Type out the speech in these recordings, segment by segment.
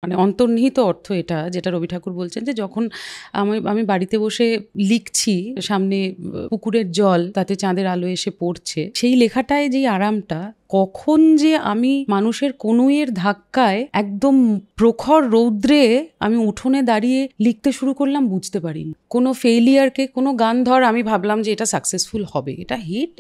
মানে অন্তর্নিহিত অর্থ এটা, যেটা রবি ঠাকুর বলছেন যে যখন আমি বাড়িতে বসে লিখছি, সামনে পুকুরের জল, তাতে চাঁদের আলো এসে পড়ছে, সেই লেখাটায় যেই আরামটা, কখন যে আমি মানুষের কনুইয়ের ধাক্কায় একদম প্রখর রৌদ্রে আমি উঠোনে দাঁড়িয়ে লিখতে শুরু করলাম বুঝতে পারিনি। কোনো ফেইলিয়ারকে, কোনো গান ধর আমি ভাবলাম যে এটা সাকসেসফুল হবে, এটা হিট,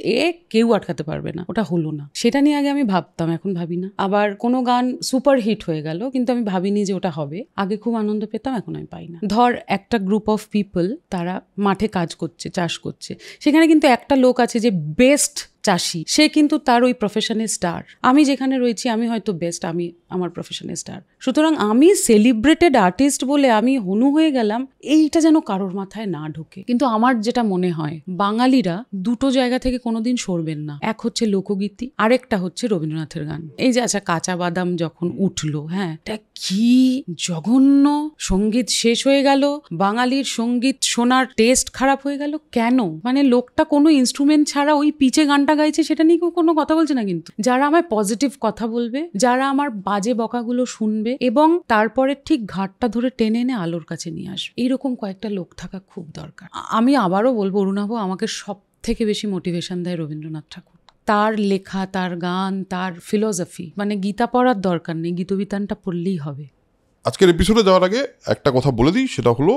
কেউ আটকাতে পারবে না, ওটা হলো না, সেটা নিয়ে আগে আমি ভাবতাম, এখন ভাবি না। আবার কোনো গান সুপার হিট হয়ে গেল, কিন্তু আমি ভাবিনি যে ওটা হবে, আগে খুব আনন্দ পেতাম, এখন আমি পাই না। ধর একটা গ্রুপ অফ পিপল, তারা মাঠে কাজ করছে, চাষ করছে, সেখানে কিন্তু একটা লোক আছে যে বেস্ট চাষি, সে কিন্তু তার ওই প্রফেশনের স্টার। আমি যেখানে রয়েছি আমি হয়তো বেস্ট, আমি আমার প্রফেশনের স্টার, সুতরাং আমি সেলিব্রেটেড আর্টিস্ট বলে আমি হনু হয়ে গেলাম, এইটা যেন কারোর মাথায় না ঢোকে। কিন্তু আমার যেটা মনে হয়, বাঙালিরা দুটো জায়গা থেকে কোনোদিন সরবেন না, এক হচ্ছে লোকগীতি, আরেকটা হচ্ছে রবীন্দ্রনাথের গান। এই যে আচ্ছা কাঁচা বাদাম যখন উঠলো, হ্যাঁ, এটা কি জঘন্য সঙ্গীত, শেষ হয়ে গেল, বাঙালির সঙ্গীত শোনার টেস্ট খারাপ হয়ে গেল কেন? মানে লোকটা কোনো ইনস্ট্রুমেন্ট ছাড়া ওই পিচে গানটা গাইছে, সেটা নিয়ে কেউ কোনো কথা বলছে না। কিন্তু যারা আমায় পজিটিভ কথা বলবে, যারা আমার বাজে বকাগুলো শুনবে এবং তারপরে ঠিক ঘাটটা ধরে টেনে এনে আলোর কাছে নিয়ে আসবে, এইরকম কয়েকটা লোক থাকা খুব দরকার। আমি আবারও বলবো, অরুণাভ আমাকে সব থেকে বেশি মোটিভেশন দেয় রবীন্দ্রনাথ ঠাকুর। তার লেখা, তার গান, তার ফিলোসফি, মানে গীতা পড়ার দরকার নেই, গীতবিতানটা পড়লেই হবে। আজকের এপিসোডে যাওয়ার আগে একটা কথা বলে দিই, সেটা হলো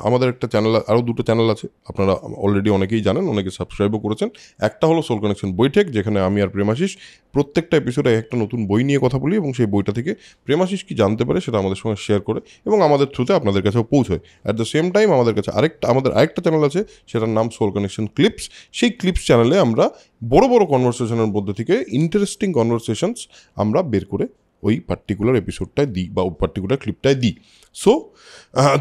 আমাদের একটা চ্যানেল, আরও দুটো চ্যানেল আছে, আপনারা অলরেডি অনেকেই জানেন, অনেকে সাবস্ক্রাইবও করেছেন। একটা হলো সোল কানেকশন বইটেক, যেখানে আমি আর প্রেমাশিস প্রত্যেকটা এপিসোডে একটা নতুন বই নিয়ে কথা বলি এবং সেই বইটা থেকে প্রেমাশিস কি জানতে পারে সেটা আমাদের সঙ্গে শেয়ার করে এবং আমাদের থ্রুতে আপনাদের কাছেও পৌঁছয়। অ্যাট দ্য সেম টাইম আমাদের কাছে আমাদের আরেকটা চ্যানেল আছে, সেটার নাম সোল কানেকশন ক্লিপস। সেই ক্লিপস চ্যানেলে আমরা বড় বড় কনভারসেশনের মধ্যে থেকে ইন্টারেস্টিং কনভারসেশনস আমরা বের করে ওই পার্টিকুলার এপিসোডটায় দিই বা ওই পার্টিকুলার ক্লিপটায় দিই। সো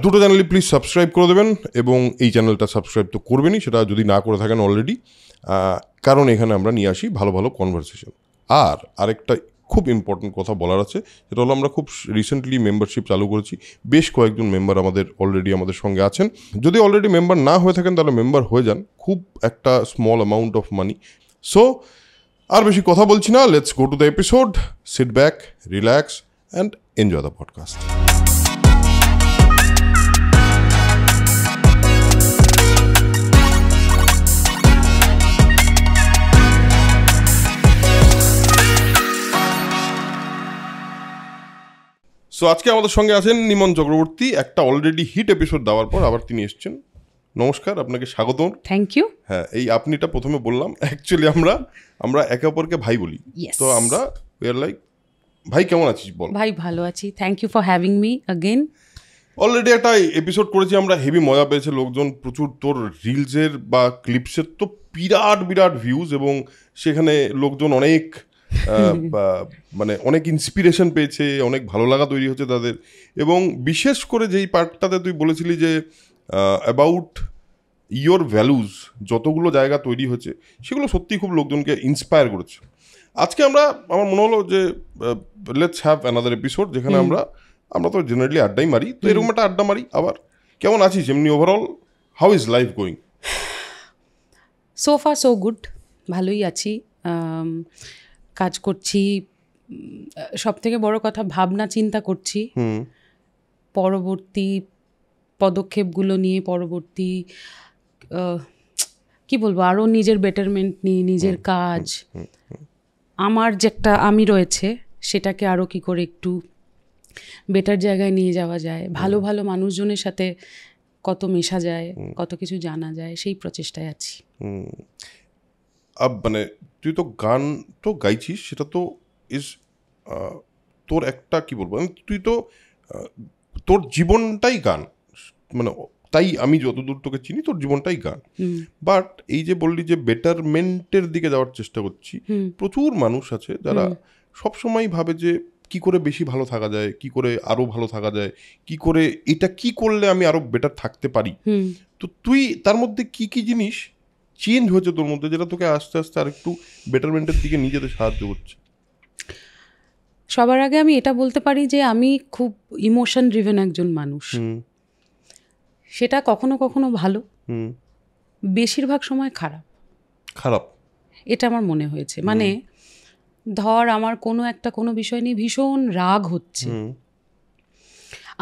দুটো চ্যানেলে প্লিজ সাবস্ক্রাইব করে দেবেন এবং এই চ্যানেলটা সাবস্ক্রাইব তো করবেনই, সেটা যদি না করে থাকেন অলরেডি, কারণ এখানে আমরা নিয়ে আসি ভালো ভালো কনভারসেশন। আর আরেকটা খুব ইম্পর্টেন্ট কথা বলার আছে, সেটা হলো আমরা খুব রিসেন্টলি মেম্বারশিপ চালু করেছি। বেশ কয়েকজন মেম্বার অলরেডি আমাদের সঙ্গে আছেন। যদি অলরেডি মেম্বার না হয়ে থাকেন তাহলে মেম্বার হয়ে যান, খুব একটা small amount of money. So আর বেশি কথা বলছি না, let's go to the episode. Sit back, relax and enjoy the podcast. So আজকে আমাদের সঙ্গে আছেন নিমন চক্রবর্তী। একটা অলরেডি হিট এপিসোড দেওয়ার পর আবার তিনি এসেছেন। নমস্কার, আপনাকে স্বাগত। Thank you. হ্যাঁ, এই আপনিটা প্রথমে বললাম, অ্যাকচুয়ালি আমরা একে অপরকে ভাই বলি, তো আমরা লাইক ভাই কেমন আছিস বল। ভাই ভালো আছি, thank you for having me again. Already একটা এপিসোড করেছি আমরা, হেভি মজা পেয়েছে লোকজন, প্রচুর। তোর রিলসের বা ক্লিপসের তো বিরাট বিরাট ভিউজ এবং সেখানে লোকজন অনেক মানে অনেক ইন্সপিরেশন পেয়েছে, অনেক ভালো লাগা তৈরি হচ্ছে তাদের। এবং বিশেষ করে যেই পার্টটাতে তুই বলেছিলি যে অ্যাবাউট ইয়োর ভ্যালুজ, যতগুলো জায়গা তৈরি হয়েছে সেগুলো সত্যিই খুব লোকজনকে ইন্সপায়ার করেছে। আজকে আমার মনে হলো যে লেটস হ্যাভ অ্যানাদার এপিসোড, যেখানে আমরা তো জেনারেলি আড্ডাই মারি, তো এরকম একটা আড্ডা মারি। আবার কেমন আছিস এমনি overall, how is life going? So far so good, ভালোই আছি, কাজ করছি, সব থেকে বড় কথা ভাবনা চিন্তা করছি পরবর্তী পদক্ষেপগুলো নিয়ে, পরবর্তী কি বলবো, আরও নিজের বেটারমেন্ট নিয়ে, নিজের কাজ, আমার যে একটা আমি রয়েছে সেটাকে আরও কি করে একটু বেটার জায়গায় নিয়ে যাওয়া যায়, ভালো ভালো মানুষজনের সাথে কত মেশা যায়, কত কিছু জানা যায়, সেই প্রচেষ্টায় আছি। মানে তুই তো গান তো গাইছিস, সেটা তো তোর একটা কি বলবো, তুই তো তোর জীবনটাই গান, মানে তাই আমি যতদূর তোকে চিনি তোর জীবনটাই গান। বাট এই যে বললি যে বেটারমেন্টের দিকে যাওয়ার চেষ্টা করছি, প্রচুর মানুষ আছে যারা সবসময় ভাবে যে কি করে বেশি ভালো থাকা যায়, কি করে আরো ভালো থাকা যায়, কি করে এটা কি করলে আমি আরো বেটার থাকতে পারি। তো তুই তার মধ্যে কি কি জিনিস চেঞ্জ হয়েছে তোর মধ্যে, যেটা তোকে আস্তে আস্তে আর একটু বেটারমেন্টের দিকে নিয়ে যেতে সাহায্য করছে? সবার আগে আমি এটা বলতে পারি যে আমি খুব ইমোশন ড্রিভেন একজন মানুষ। সেটা কখনো কখনো ভালো, বেশিরভাগ সময় খারাপ, এটা আমার মনে হয়েছে। মানে ধর আমার কোনো বিষয় নিয়ে ভীষণ রাগ হচ্ছে,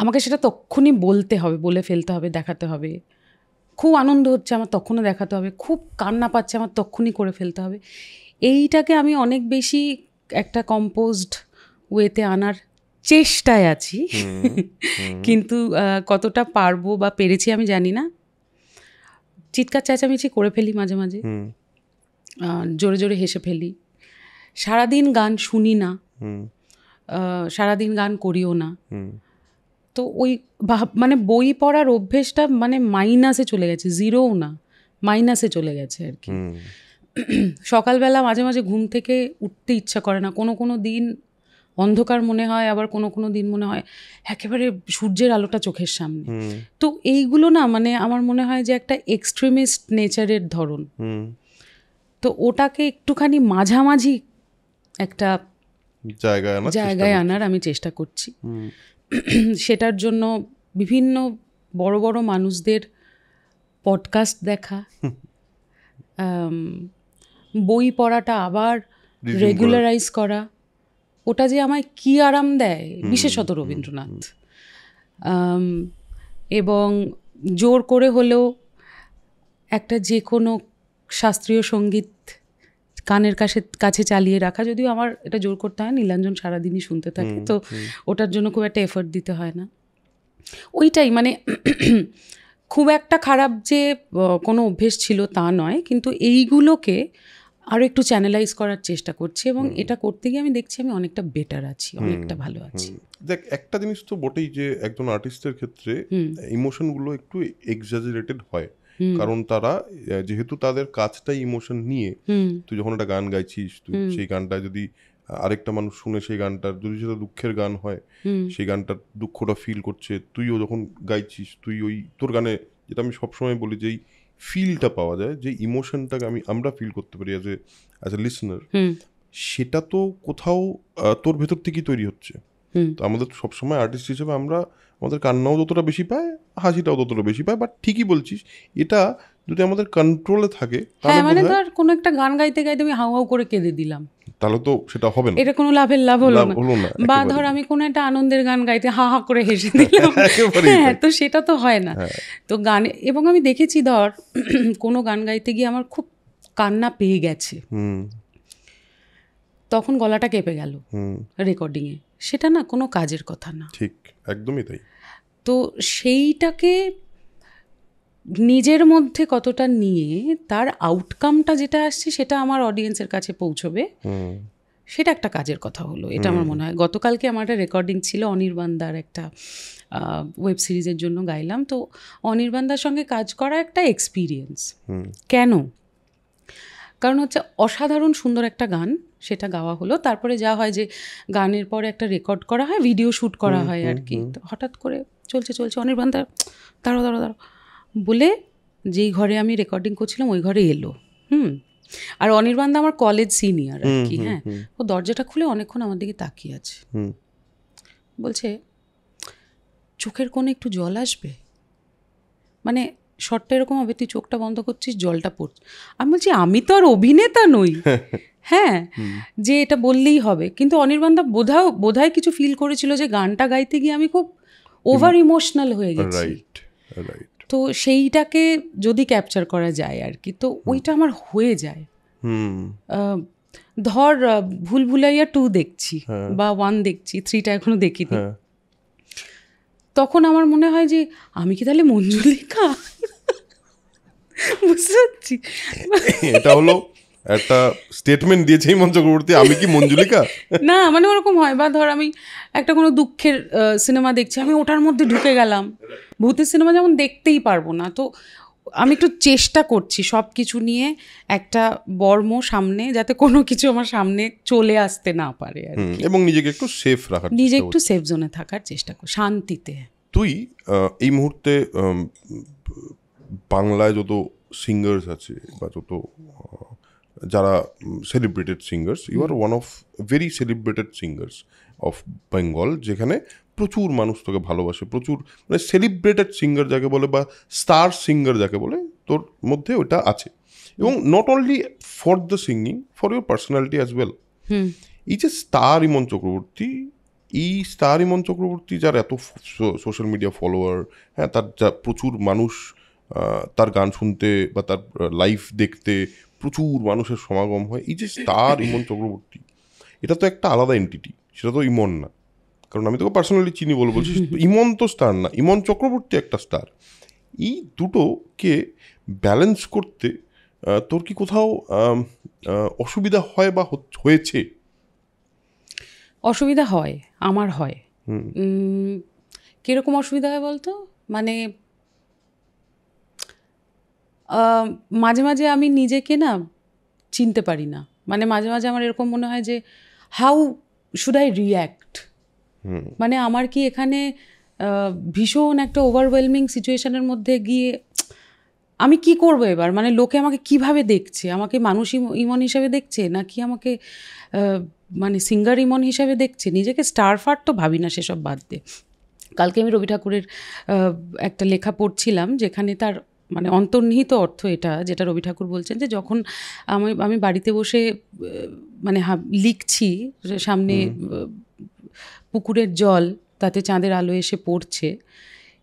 আমাকে সেটা তক্ষুনি বলতে হবে, বলে ফেলতে হবে, দেখাতে হবে। খুব আনন্দ হচ্ছে আমার তখনও দেখাতে হবে, খুব কান্না পাচ্ছে আমার তক্ষুনি করে ফেলতে হবে। এইটাকে আমি অনেক বেশি একটা কম্পোজড ওয়েতে আনার চেষ্টায় আছি, কিন্তু কতটা পারবো বা পেরেছি আমি জানি না। চিৎকার চেঁচামেচি করে ফেলি মাঝে মাঝে, জোরে জোরে হেসে ফেলি, সারাদিন গান শুনি না, সারাদিন গান করিও না। তো ওই মানে বই পড়ার অভ্যেসটা মানে মাইনাসে চলে গেছে, জিরোও না, মাইনাসে চলে গেছে আর কি। সকালবেলা মাঝে মাঝে ঘুম থেকে উঠতে ইচ্ছা করে না, কোনো কোনো দিন অন্ধকার মনে হয়, আবার কোনো কোনো দিন মনে হয় একেবারে সূর্যের আলোটা চোখের সামনে। তো এইগুলো না মানে আমার মনে হয় যে একটা এক্সট্রিমিস্ট নেচারের ধরন। তো ওটাকে একটুখানি মাঝামাঝি একটা জায়গায় আনার আমি চেষ্টা করছি। সেটার জন্য বিভিন্ন বড় বড় মানুষদের পডকাস্ট দেখা, বই পড়াটা আবার রেগুলারাইজ করা, ওটা যে আমায় কি আরাম দেয়, বিশেষত রবীন্দ্রনাথ। এবং জোর করে হলেও একটা যে কোনো শাস্ত্রীয় সঙ্গীত কানের কাছে চালিয়ে রাখা, যদিও আমার এটা জোর করতে হয়, নীলাঞ্জন সারাদিনই শুনতে থাকে, তো ওটার জন্য খুব একটা এফোর্ট দিতে হয় না। ওইটাই মানে খুব একটা খারাপ যে কোনো অভ্যেস ছিল তা নয়, কিন্তু এইগুলোকে আরও একটু চ্যানেলাইজ করার চেষ্টা করছি, এবং এটা করতে গিয়ে আমি দেখছি আমি অনেকটা বেটার আছি, অনেকটা ভালো আছি। দেখ, একটা জিনিস তো বটেই যে একজন আর্টিস্টের ক্ষেত্রে ইমোশনগুলো একটু এক্সাজারেটেড হয়, কারণ তারা যেহেতু তাদের কাজটাই ইমোশন নিয়ে, তুই যখন একটা গান গাইছিস, তুই সেই গানটা যদি আরেকটা মানুষ শুনে সেই গানটার যদি সেটা দুঃখের গান হয়, সেই গানটার দুঃখটা ফিল করছে, তুইও যখন গাইছিস, তুই ওই তোর গানে, যেটা আমি সবসময় বলি, যেই ফিলটা পাওয়া যায়, যে ইমোশনটাকে আমরা ফিল করতে পারি অ্যাজ এ লিসনার, সেটা তো কোথাও তোর ভেতর থেকেই তৈরি হচ্ছে। তো আমাদের সবসময় আর্টিস্ট হিসেবে আমাদের কান্নাও যতটা বেশি পায়, হাসিটাও ততটা বেশি পায়, বাট ঠিকই বলছিস, এটা যদি আমাদের কন্ট্রোলে থাকে, হ্যাঁ, মানে ধর কোনো একটা গান গাইতে গাইতে আমি হাউ হাউ করে কেঁদে দিলাম, তাহলে তো সেটা হবে না, এটা কোনো লাভ হলো না। বা ধর আমি কোনো একটা আনন্দের গান গাইতে হা হা করে হেসে দিলাম, হ্যাঁ, তো সেটা তো হয় না। তো গানে, এবং আমি দেখেছি ধর কোনো গান গাইতে গিয়ে আমার খুব কান্না পেয়ে গেছে, তখন গলাটা কেঁপে গেল রেকর্ডিংয়ে, সেটা না কোনো কাজের কথা না। ঠিক, একদমই তাই। তো সেইটাকে নিজের মধ্যে কতটা নিয়ে তার আউটকামটা যেটা আসছে সেটা আমার অডিয়েন্সের কাছে পৌঁছবে, সেটা একটা কাজের কথা হলো, এটা আমার মনে হয়। গতকালকে আমার একটা রেকর্ডিং ছিল, অনির্বাণদার একটা ওয়েব সিরিজের জন্য গাইলাম। তো অনির্বাণদার সঙ্গে কাজ করা একটা এক্সপিরিয়েন্স। কেন? কারণ হচ্ছে অসাধারণ সুন্দর একটা গান, সেটা গাওয়া হলো, তারপরে যা হয় যে গানের পরে একটা রেকর্ড করা হয়, ভিডিও শ্যুট করা হয় আর কি। হঠাৎ করে চলছে অনির্বাণদা দাঁড়ো বলে যেই ঘরে আমি রেকর্ডিং করছিলাম ওই ঘরে এলো। আর অনির্বাণদা আমার কলেজ সিনিয়র আর কি। হ্যাঁ, ও দরজাটা খুলে অনেকক্ষণ আমার দিকে তাকিয়ে আছে, বলছে চোখের কোণে একটু জল আসবে, মানে শটটা এরকম হবে, তুই চোখটা বন্ধ করছিস, জলটা পড়ছে। আমি বলছি আমি তো আর অভিনেতা নই, হ্যাঁ, যে এটা বললেই হবে। কিন্তু অনির্বাণদা বোধহয় কিছু ফিল করেছিল যে গানটা গাইতে গিয়ে আমি খুব ওভার ইমোশনাল হয়ে গেছি, তো সেইটাকে যদি ক্যাপচার করা যায় আর কি, তো ওইটা আমার হয়ে যায়। ধর ভুলভুলাইয়া 2 দেখছি বা 1 দেখছি, 3টা এখনো দেখিনি, তখন আমার মনে হয় যে আমি কি তাহলে মঞ্জুলিকা, বুঝতে পারছি, এটা হলো একটা স্টেটমেন্ট দিয়েছে হিমন্ত চক্রবর্তী, আমি কি মঞ্জুলিকা না, মানে ওরকম হয়। বা ধর আমি একটা কোনো দুঃখের সিনেমা দেখছি, আমি ওটার মধ্যে ঢুকে গেলাম, ভূতের সিনেমা যেমন দেখতেই পারবো না, তো আমি একটু চেষ্টা করছি সব কিছু নিয়ে একটা বর্ম সামনে, যাতে কোনো কিছু আমার সামনে চলে আসতে না পারে আর কি, এবং নিজেকে একটু সেফ রাখার, নিজে একটু সেফ জোনে থাকার চেষ্টা করি, শান্তিতে। তুই এই মুহূর্তে বাংলায় যত সিঙ্গার্স আছে বা যত যারা celebrated singers, you are one of very celebrated singers of Bengal, যেখানে প্রচুর মানুষ তোকে ভালোবাসে, প্রচুর মানে সেলিব্রেটেড সিঙ্গার যাকে বলে বা স্টার সিঙ্গার যাকে বলে, তোর মধ্যে ওটা আছে। এবং not only for the singing, for your personality as well. এই যে স্টার ইমন চক্রবর্তী, এই স্টার ইমন চক্রবর্তী, যার এত সোশ্যাল মিডিয়া ফলোয়ার, হ্যাঁ, তার যা প্রচুর মানুষ তার গান শুনতে বা তার লাইভ দেখতে প্রচুর মানুষের সমাগম হয়, এই যে স্টার ইমন চক্রবর্তী, এটা তো একটা আলাদা এন্টিটি, সেটা তো ইমন না। কারণ আমি তোকে পার্সোনালি চিনি বলে বলছি, ইমন তো স্টার না, ইমন চক্রবর্তী একটা স্টার। এই দুটোকে ব্যালেন্স করতে তোর কি কোথাও অসুবিধা হয় বা হয়েছে? অসুবিধা হয়, আমার হয়। কিরকম অসুবিধা হয় বলতো, মানে মাঝে মাঝে আমি নিজেকে না চিনতে পারি না। মানে মাঝে মাঝে আমার এরকম মনে হয় যে হাউ শুড আই রিয়্যাক্ট, মানে আমার কি এখানে ভীষণ একটা ওভারওয়েলমিং সিচুয়েশনের মধ্যে গিয়ে আমি কি করব এবার, মানে লোকে আমাকে কিভাবে দেখছে, আমাকে মানুষ ইমন হিসেবে দেখছে নাকি আমাকে মানে সিঙ্গার ইমন হিসেবে দেখছে, নিজেকে স্টার ফার তো ভাবি না, সেসব বাদ দে। কালকে আমি রবি ঠাকুরের একটা লেখা পড়ছিলাম, যেখানে তার মানে অন্তর্নিহিত অর্থ এটা, যেটা রবি ঠাকুর বলছেন যে যখন আমি বাড়িতে বসে মানে লিখছি, সামনে পুকুরের জল, তাতে চাঁদের আলো এসে পড়ছে,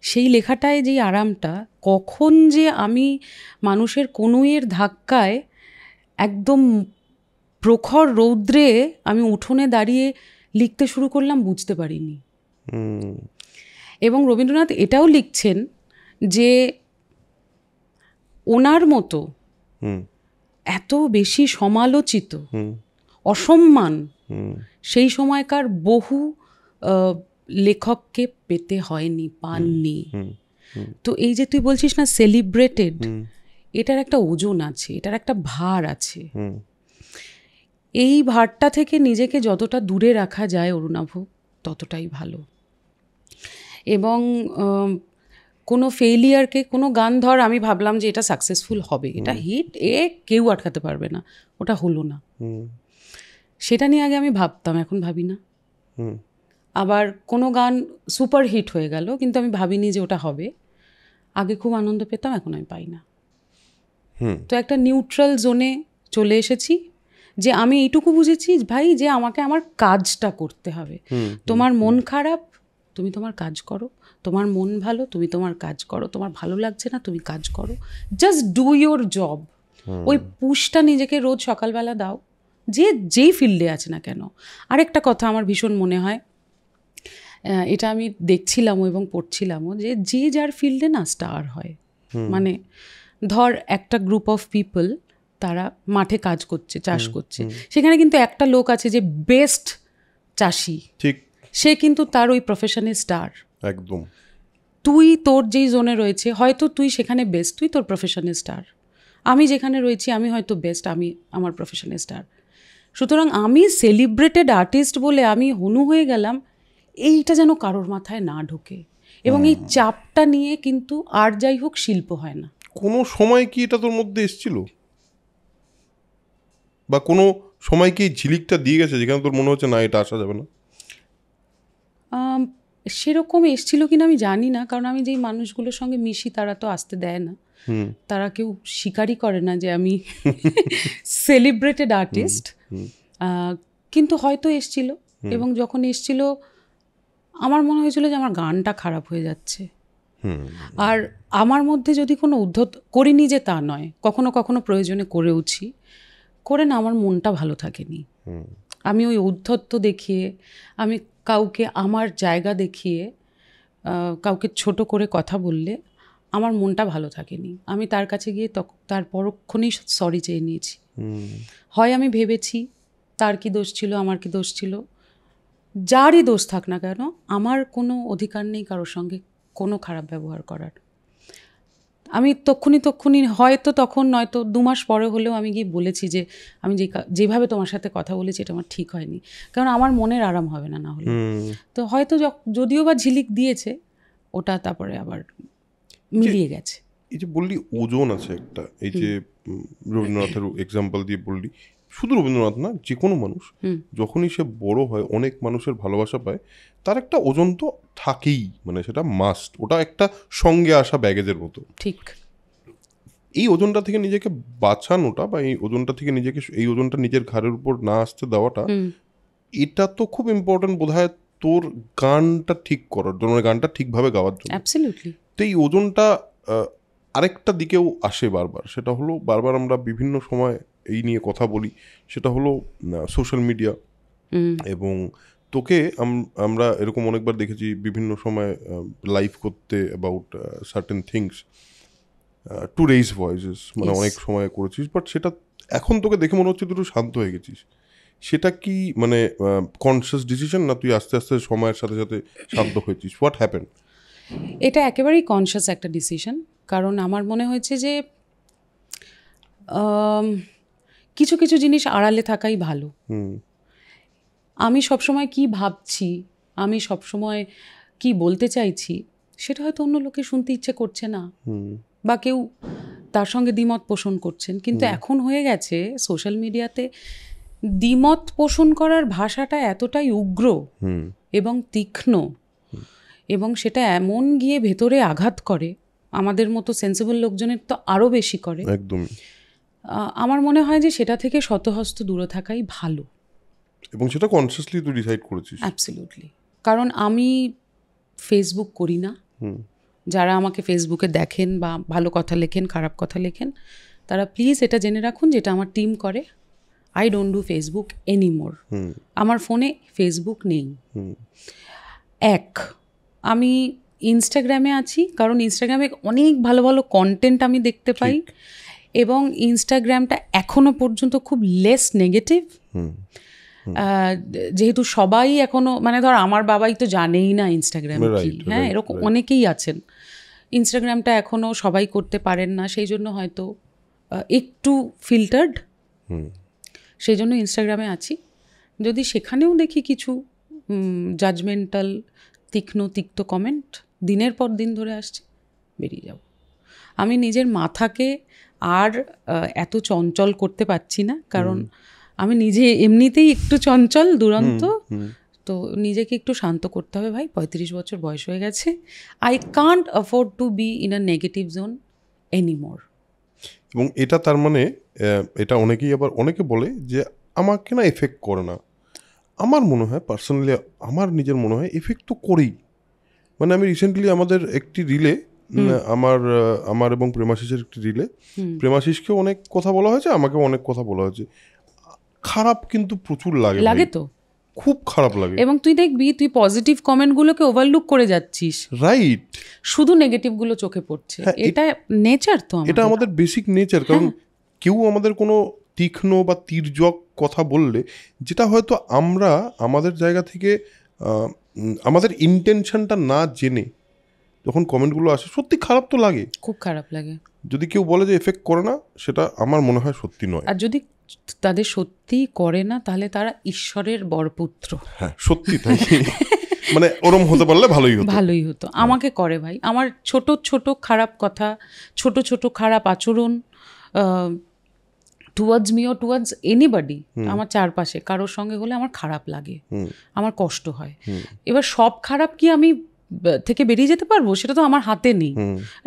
সেই লেখাটায় যেই আরামটা, কখন যে আমি মানুষের কনুইয়ের ধাক্কায় একদম প্রখর রৌদ্রে আমি উঠোনে দাঁড়িয়ে লিখতে শুরু করলাম বুঝতে পারিনি। এবং রবীন্দ্রনাথ এটাও লিখছেন যে ওনার মতো এত বেশি সমালোচিত, অসম্মান সেই সময়কার বহু লেখককে পেতে হয়নি, পাননি। তো এই যে তুই বলছিস না সেলিব্রেটেড, এটার একটা ওজন আছে, এটার একটা ভার আছে। এই ভারটা থেকে নিজেকে যতটা দূরে রাখা যায় অরুণাভ, ততটাই ভালো। এবং কোনো ফেইলিয়ারকে, কোনো গান ধর আমি ভাবলাম যে এটা সাকসেসফুল হবে, এটা হিট, কেউ আটকাতে পারবে না, ওটা হলো না, সেটা নিয়ে আগে আমি ভাবতাম, এখন ভাবি না। আবার কোনো গান সুপার হিট হয়ে গেল, কিন্তু আমি ভাবিনি যে ওটা হবে, আগে খুব আনন্দ পেতাম, এখন আমি পাই না। তো একটা নিউট্রাল জোনে চলে এসেছি, যে আমি এইটুকু বুঝেছি ভাই, যে আমাকে আমার কাজটা করতে হবে। তোমার মন খারাপ, তুমি তোমার কাজ করো, তোমার মন ভালো, তুমি তোমার কাজ করো, তোমার ভালো লাগছে না, তুমি কাজ করো, জাস্ট ডু ইয়োর জব। ওই পুশটা নিজেকে রোজ সকালবেলা দাও, যেই ফিল্ডে আছে না কেন। আরেকটা কথা আমার ভীষণ মনে হয়, এটা আমি দেখছিলামও এবং পড়ছিলামও, যে যার ফিল্ডে না স্টার হয়। মানে ধর একটা গ্রুপ অফ পিপল, তারা মাঠে কাজ করছে, চাষ করছে, সেখানে কিন্তু একটা লোক আছে যে বেস্ট চাষি, ঠিক, সে কিন্তু তার ওই প্রফেশনের স্টার একদম। তুই তোর যেই জোনে রয়েছে, হয়তো তুই সেখানে বেস্ট, তুই তোর প্রফেশনের স্টার। আমি যেখানে রয়েছি, আমি হয়তো বেস্ট, আমি আমার প্রফেশনের স্টার। সুতরাং আমি সেলিব্রেটেড আর্টিস্ট বলে আমি হনু হয়ে গেলাম, এইটা যেন কারোর মাথায় না ঢোকে। এবং এই চাপটা নিয়ে কিন্তু আর যাই হোক শিল্প হয় না। কোনো সময় কি এটা তোর মধ্যে এসেছিল, বা কোনো সময় কি ঝিলিকটা দিয়ে গেছে যেখানে তোর মনে হচ্ছে না এটা আসা যাবে না? সেরকম এসছিল কিনা আমি জানি না, কারণ আমি যেই মানুষগুলোর সঙ্গে মিশি তারা তো আসতে দেয় না, তারা কেউ স্বীকারই করে না যে আমি সেলিব্রেটেড আর্টিস্ট। কিন্তু হয়তো এসছিল, এবং যখন এসছিল আমার মনে হয়েছিল যে আমার গানটা খারাপ হয়ে যাচ্ছে। আর আমার মধ্যে যদি কোনো উদ্ধত করিনি যে তা নয়, কখনো কখনো প্রয়োজনে করেওছি, করে না আমার মনটা ভালো থাকেনি। আমি ওই উদ্ধত্ত দেখিয়ে, আমি কাউকে আমার জায়গা দেখিয়ে কাউকে ছোট করে কথা বললে আমার মনটা ভালো থাকেনি। আমি তার কাছে গিয়ে তার পরক্ষণেই সরি চেয়ে নিয়েছি। হয় আমি ভেবেছি তার কি দোষ ছিল, আমার কি দোষ ছিল, যারই দোষ থাক না কেন, আমার কোনো অধিকার নেই কারোর সঙ্গে কোনো খারাপ ব্যবহার করার। আমি তক্ষুনি হয়তো তখন নয়তো 2 মাস পরে হলেও আমি গিয়ে বলেছি যে আমি যেভাবে তোমার সাথে কথা বলেছি এটা আমার ঠিক হয়নি, কারণ আমার মনের আরাম হবে না হলে। তো হয়তো যদিও বা ঝিলিক দিয়েছে, ওটা তারপরে আবার মিলিয়ে গেছে। এই যে বললি ওজন আছে একটা, এই যে রবীন্দ্রনাথের এক্সাম্পল দিয়ে বললি, শুধু রবীন্দ্রনাথ না, যে কোনো মানুষ যখনই সে বড় হয়, অনেক মানুষের ভালোবাসা পায়, তার একটা ওজন তো থাকেই, মানে সেটা মাস্ট, ওটা একটা সঙ্গে আসা ব্যাগেজের মতো। ঠিক। এই ওজনটা থেকে নিজেকে বাঁচানোটা, বা এই ওজনটা থেকে নিজেকে, এই ওজনটা নিজের ঘাড়ের উপর না আসতে দেওয়াটা, এটা তো খুব ইম্পর্টেন্ট বোধহয় তোর গানটা ঠিক করার জন্য, মানে গানটা ঠিকভাবে গাওয়ার জন্য। অ্যাবসলিউটলি। তো এই ওজনটা আরেকটা দিকেও আসে বারবার, সেটা হলো বারবার আমরা বিভিন্ন সময় এই নিয়ে কথা বলি, সেটা হলো সোশ্যাল মিডিয়া। এবং তোকে আমরা এরকম অনেকবার দেখেছি বিভিন্ন সময় লাইভ করতে about certain things, two raise voices, মানে অনেক সময় করেছিস, বাট সেটা এখন তোকে দেখে মনে হচ্ছে তুই একটু শান্ত হয়ে গেছিস। সেটা কি মানে কনসিয়াস ডিসিশন, না তুই আস্তে আস্তে সময়ের সাথে সাথে শান্ত হয়েছিস? What happen? এটা একেবারেই কনসিয়াস একটা ডিসিশন, কারণ আমার মনে হয়েছে যে কিছু কিছু জিনিস আড়ালে থাকাই ভালো। আমি সবসময় কি ভাবছি, আমি সবসময় কি বলতে চাইছি, সেটা হয়তো অন্য লোকে শুনতে ইচ্ছে করছে না, বা কেউ তার সঙ্গে দ্বিমত পোষণ করছেন। কিন্তু এখন হয়ে গেছে সোশ্যাল মিডিয়াতে দ্বিমত পোষণ করার ভাষাটা এতটাই উগ্র এবং তীক্ষ্ণ, এবং সেটা এমন গিয়ে ভেতরে আঘাত করে, আমাদের মতো সেন্সিবল লোকজনের তো আরও বেশি করে। একদম। আমার মনে হয় যে সেটা থেকে শতহস্ত দূরে থাকাই ভালো। এবং সেটা কনসিয়াসলি তুই ডিসাইড করেছিস? অ্যাবসলিউটলি। কারণ আমি ফেসবুক করি না। যারা আমাকে ফেসবুকে দেখেন বা ভালো কথা লেখেন, খারাপ কথা লেখেন, তারা প্লিজ এটা জেনে রাখুন যেটা আমার টিম করে। I don't do Facebook anymore. আমার ফোনে ফেসবুক নেই। আমি ইনস্টাগ্রামে আছি, কারণ ইনস্টাগ্রামে অনেক ভালো ভালো কন্টেন্ট আমি দেখতে পাই, এবং ইনস্টাগ্রামটা এখনো পর্যন্ত খুব লেস নেগেটিভ। যেহেতু সবাই এখনো, মানে ধর আমার বাবাই তো জানেই না ইনস্টাগ্রাম কি, হ্যাঁ, এরকম অনেকেই আছেন। ইনস্টাগ্রামটা এখনো সবাই করতে পারেন না, সেই জন্য হয়তো একটু ফিল্টার্ড, সেই জন্য ইনস্টাগ্রামে আছি। যদি সেখানেও দেখি কিছু জাজমেন্টাল তিক্ত কমেন্ট দিনের পর দিন ধরে আসছে, বেরিয়ে যাব। আমি নিজের মাথাকে আর এত চঞ্চল করতে পারছি না, কারণ আমি নিজে এমনিতেই একটু চঞ্চল, দুরন্ত। তো নিজেকে একটু শান্ত করতে হবে ভাই, 35 বছর বয়স হয়ে গেছে। I can't afford to be in a negative zone anymore. এবং এটা তার মানে এটা অনেকেই আবার অনেকে বলে যে আমাকে না এফেক্ট করে না। আমার মনে হয় পার্সোনালি, আমার নিজের মনে হয় এফেক্ট তো করেই। মানে আমি রিসেন্টলি আমাদের একটি রিলে, আমার এবং প্রেমাশিসের একটি রিলে, প্রেমাশিসকেও অনেক কথা বলা হয়েছে, আমাকেও অনেক কথা বলা হয়েছে। খারাপ কিন্তু প্রচুর লাগে তো, খুব খারাপ লাগে। এবং তুই দেখবি, তুই পজিটিভ কমেন্টগুলোকে ওভারলুক করে যাচ্ছিস, রাইট, শুধু নেগেটিভগুলো চোখে পড়ছে। এটা নেচার, তো এটা আমাদের বেসিক নেচার। কারণ কেউ আমাদের কোনো তীক্ষ্ণ বা তির্যক কথা বললে, যেটা হয়তো আমরা আমাদের জায়গা থেকে আমাদের ইন্টেনশনটা না জেনে যখন কমেন্টগুলো আসে, সত্যি খারাপ তো লাগে, খুব খারাপ লাগে। যদি কেউ বলে যে এফেক্ট করে না, সেটা আমার মনে হয় সত্যি নয়। আর যদি তাদের সত্যি করে না, তাহলে তারা ঈশ্বরের বরপুত্র। হ্যাঁ, সত্যি তাই। মানে ওরম হতে পারলে ভালোই হতো। আমাকে করে ভাই, আমার ছোট ছোট খারাপ কথা, ছোট ছোট খারাপ আচরণ towards me or towards anybody, আমার চারপাশে কারোর সঙ্গে হলে আমার খারাপ লাগে, আমার কষ্ট হয়। এবার সব খারাপ কি আমি থেকে বেরিয়ে যেতে পারবো? সেটা তো আমার হাতে নেই।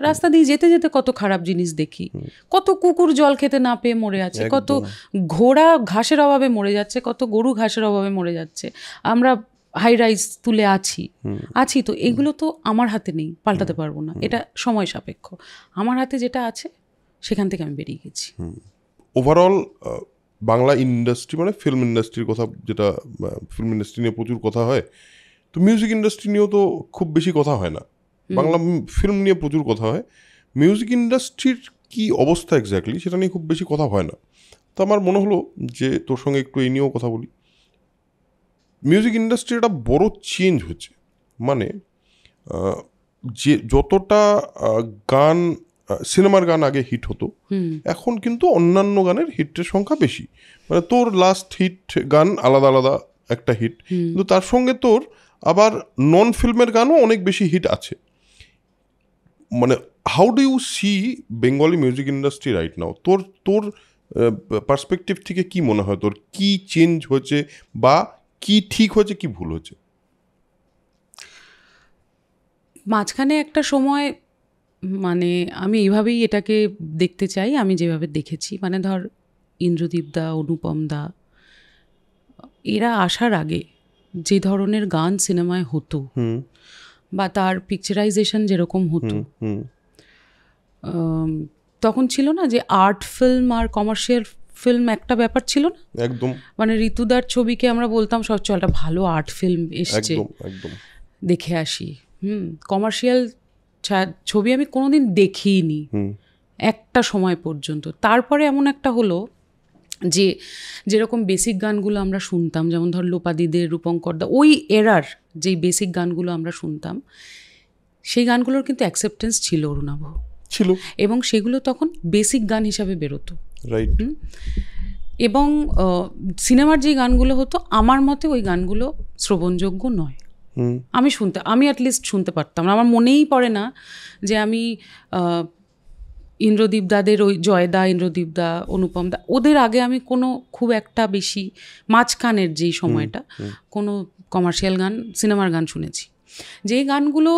রাস্তা দিয়ে যেতে যেতে কত খারাপ জিনিস দেখি, কত কুকুর জল খেতে না পেয়ে মরে আছে, কত ঘোড়া ঘাসের অভাবে মরে যাচ্ছে, কত গরু ঘাসের অভাবে মরে যাচ্ছে। আমরা হাই রাইজ তুলে আছি তো, এগুলো তো আমার হাতে নেই, পাল্টাতে পারবো না, এটা সময় সাপেক্ষ। আমার হাতে যেটা আছে সেখান থেকে আমি বেরিয়ে গেছি। ওভারঅল বাংলা ইন্ডাস্ট্রি, মানে ফিল্ম ইন্ডাস্ট্রির কথা, যেটা ফিল্ম ইন্ডাস্ট্রি নিয়ে প্রচুর কথা হয়, তো মিউজিক ইন্ডাস্ট্রি নিয়েও তো খুব বেশি কথা হয় না। বাংলা ফিল্ম নিয়ে প্রচুর কথা হয়, মিউজিক ইন্ডাস্ট্রির কি অবস্থা এক্স্যাক্টলি সেটা নিয়ে খুব বেশি কথা হয় না। তো আমার মনে হলো যে তোর সঙ্গে একটু এই নিয়েও কথা বলি। মিউজিক ইন্ডাস্ট্রি একটা বড় চেঞ্জ হচ্ছে, মানে যে যতটা গান, সিনেমার গান আগে হিট হতো, এখন কিন্তু অন্যান্য গানের হিটের সংখ্যা বেশি। মানে তোর লাস্ট হিট গান আলাদা আলাদা একটা হিট, কিন্তু তার সঙ্গে তোর আবার নন ফিল্মের গানও অনেক বেশি হিট আছে। মানে how do you see Bengali music industry right now? তোর পার্সপেক্টিভ থেকে কি মনে হয়, তোর কি চেঞ্জ হয়েছে, বা কি ঠিক হয়েছে, কি ভুল হয়েছে? মাঝখানে একটা সময়, মানে আমি এইভাবেই এটাকে দেখতে চাই, আমি যেভাবে দেখেছি, মানে ধর ইন্দ্রদীপ দা, অনুপম দা, এরা আসার আগে যে ধরনের গান সিনেমায় হতো বা তার পিকচারাইজেশন যেরকম হতো, তখন ছিল না যে আর্ট ফিল্ম আর কমার্শিয়াল ফিল্ম একটা ব্যাপার ছিল না একদম। মানে ঋতুদার ছবিকে আমরা বলতাম সব চল একটা ভালো আর্ট ফিল্ম এসছে, একদম দেখে আসি। কমার্শিয়াল ছবি আমি কোনোদিন দেখিনি একটা সময় পর্যন্ত। তারপরে এমন একটা হলো যে যেরকম বেসিক গানগুলো আমরা শুনতাম, যেমন ধর লোপাদিদের, রূপঙ্করদা, ওই এরার যেই বেসিক গানগুলো আমরা শুনতাম, সেই গানগুলোর কিন্তু অ্যাকসেপ্টেন্স ছিল অরুণাভ, ছিল, এবং সেগুলো তখন বেসিক গান হিসাবে বেরোতো। রাইট। এবং সিনেমার যে গানগুলো হতো আমার মতে ওই গানগুলো শ্রবণযোগ্য নয়। আমি অ্যাটলিস্ট শুনতে পারতাম না। আমার মনেই পড়ে না যে আমি ইন্দ্রদীপ দাদের, ওই জয়দা, ইন্দ্রদীপ দা, অনুপম দা, ওদের আগে আমি কোনো খুব একটা বেশি মাঝখানের যেই সময়টা কোনো কমার্শিয়াল গান, সিনেমার গান শুনেছি। যেই গানগুলো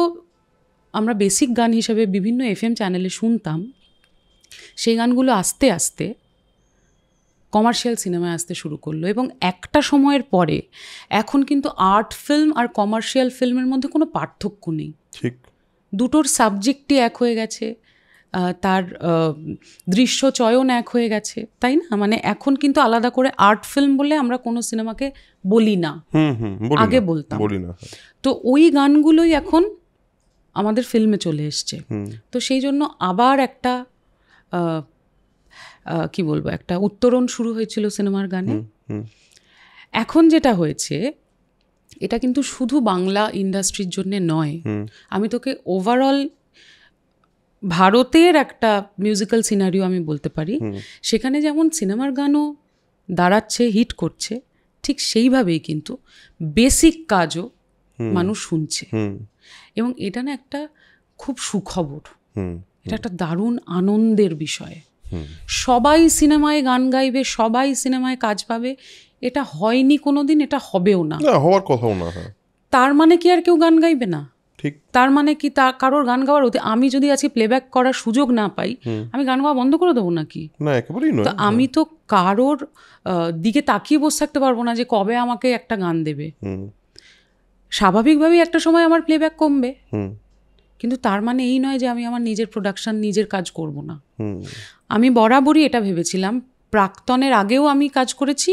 আমরা বেসিক গান হিসেবে বিভিন্ন FM চ্যানেলে শুনতাম, সেই গানগুলো আস্তে আস্তে কমার্শিয়াল সিনেমায় আসতে শুরু করলো। এবং একটা সময়ের পরে এখন কিন্তু আর্ট ফিল্ম আর কমার্শিয়াল ফিল্মের মধ্যে কোনো পার্থক্য নেই, ঠিক। দুটোর সাবজেক্টই এক হয়ে গেছে, তার দৃশ্য চয়ন এক হয়ে গেছে, তাই না? মানে এখন কিন্তু আলাদা করে আর্ট ফিল্ম বলে আমরা কোনো সিনেমাকে বলি না, আগে বলতাম। তো ওই গানগুলোই এখন আমাদের ফিল্মে চলে এসছে। তো সেই জন্য আবার একটা কি বলবো, একটা উত্তরণ শুরু হয়েছিল সিনেমার গানে। এখন যেটা হয়েছে, এটা কিন্তু শুধু বাংলা ইন্ডাস্ট্রির জন্য নয়, আমি তোকে ওভারঅল ভারতের একটা মিউজিক্যাল সিনারিও আমি বলতে পারি। সেখানে যেমন সিনেমার গানও দাঁড়াচ্ছে, হিট করছে, ঠিক সেইভাবেই কিন্তু বেসিক কাজও মানুষ শুনছে। এবং এটা না একটা খুব সুখবর, এটা একটা দারুণ আনন্দের বিষয়। সবাই সিনেমায় গান গাইবে, সবাই সিনেমায় কাজ পাবে, এটা হয়নি কোনোদিন, এটা হবেও না, হওয়ার কথাও না। তার মানে কি আর কেউ গান গাইবে না? ঠিক। তার মানে কি কারোর গান গাওয়ার আমি যদি আজকে প্লেব্যাক করার সুযোগ না পাই, আমি গান গাওয়া বন্ধ করে দেবো নাকি? না, একেবারেই নয়। তো আমি তো কারোর দিকে তাকিয়ে বসে থাকতে পারবো না যে কবে আমাকে একটা গান দেবে। স্বাভাবিকভাবেই একটা সময় আমার প্লেব্যাক কমবে, কিন্তু তার মানে এই নয় যে আমি আমার নিজের প্রোডাকশন, নিজের কাজ করব না। আমি বরাবরই এটা ভেবেছিলাম, প্রাক্তনের আগেও আমি কাজ করেছি,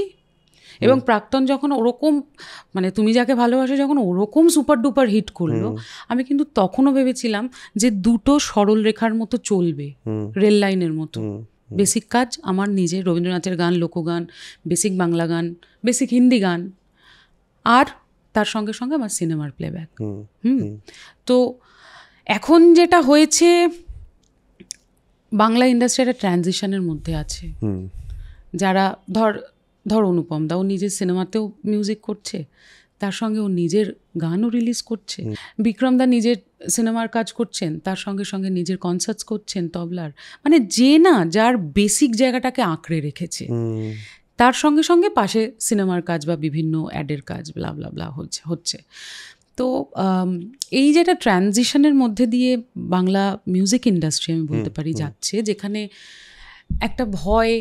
এবং প্রাক্তন যখন ওরকম, মানে তুমি যাকে ভালোবাসো যখন ওরকম সুপার ডুপার হিট করলো, আমি কিন্তু তখনও ভেবেছিলাম যে দুটো সরল রেখার মতো চলবে, রেল লাইনের মতো। বেসিক কাজ আমার নিজের, রবীন্দ্রনাথের গান, লোকগান, বেসিক বাংলা গান, বেসিক হিন্দি গান, আর তার সঙ্গে সঙ্গে আমার সিনেমার প্লেব্যাক। তো এখন যেটা হয়েছে, বাংলা ইন্ডাস্ট্রি একটা ট্রানজিশনের মধ্যে আছে। যারা ধর অনুপম দা, ও নিজের সিনেমাতেও মিউজিক করছে, তার সঙ্গে ও নিজের গানও রিলিজ করছে। বিক্রম দা নিজের সিনেমার কাজ করছেন, তার সঙ্গে সঙ্গে নিজের কনসার্টস করছেন তবলার। মানে যে না, যার বেসিক জায়গাটাকে আঁকড়ে রেখেছে, তার সঙ্গে সঙ্গে পাশে সিনেমার কাজ বা বিভিন্ন অ্যাডের কাজ ব্লা ব্লা ব্লা হচ্ছে। তো এই যেটা ট্রানজিশনের মধ্যে দিয়ে বাংলা মিউজিক ইন্ডাস্ট্রি আমি বলতে পারি যাচ্ছে, যেখানে একটা ভয়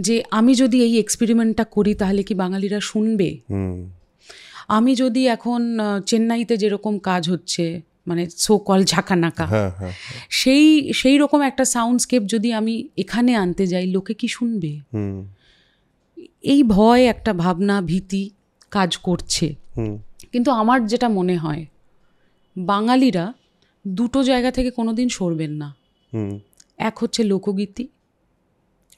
যে আমি যদি এই এক্সপেরিমেন্টটা করি তাহলে কি বাঙালিরা শুনবে, আমি যদি এখন চেন্নাইতে যেরকম কাজ হচ্ছে, মানে সো কল ঝাঁকানাকা, সেই রকম একটা সাউন্ডস্কেপ যদি আমি এখানে আনতে যাই, লোকে কি শুনবে? এই ভয়, একটা ভাবনা, ভীতি কাজ করছে। কিন্তু আমার যেটা মনে হয়, বাঙালিরা দুটো জায়গা থেকে কোনোদিন সরবেন না। এক হচ্ছে লোকগীতি,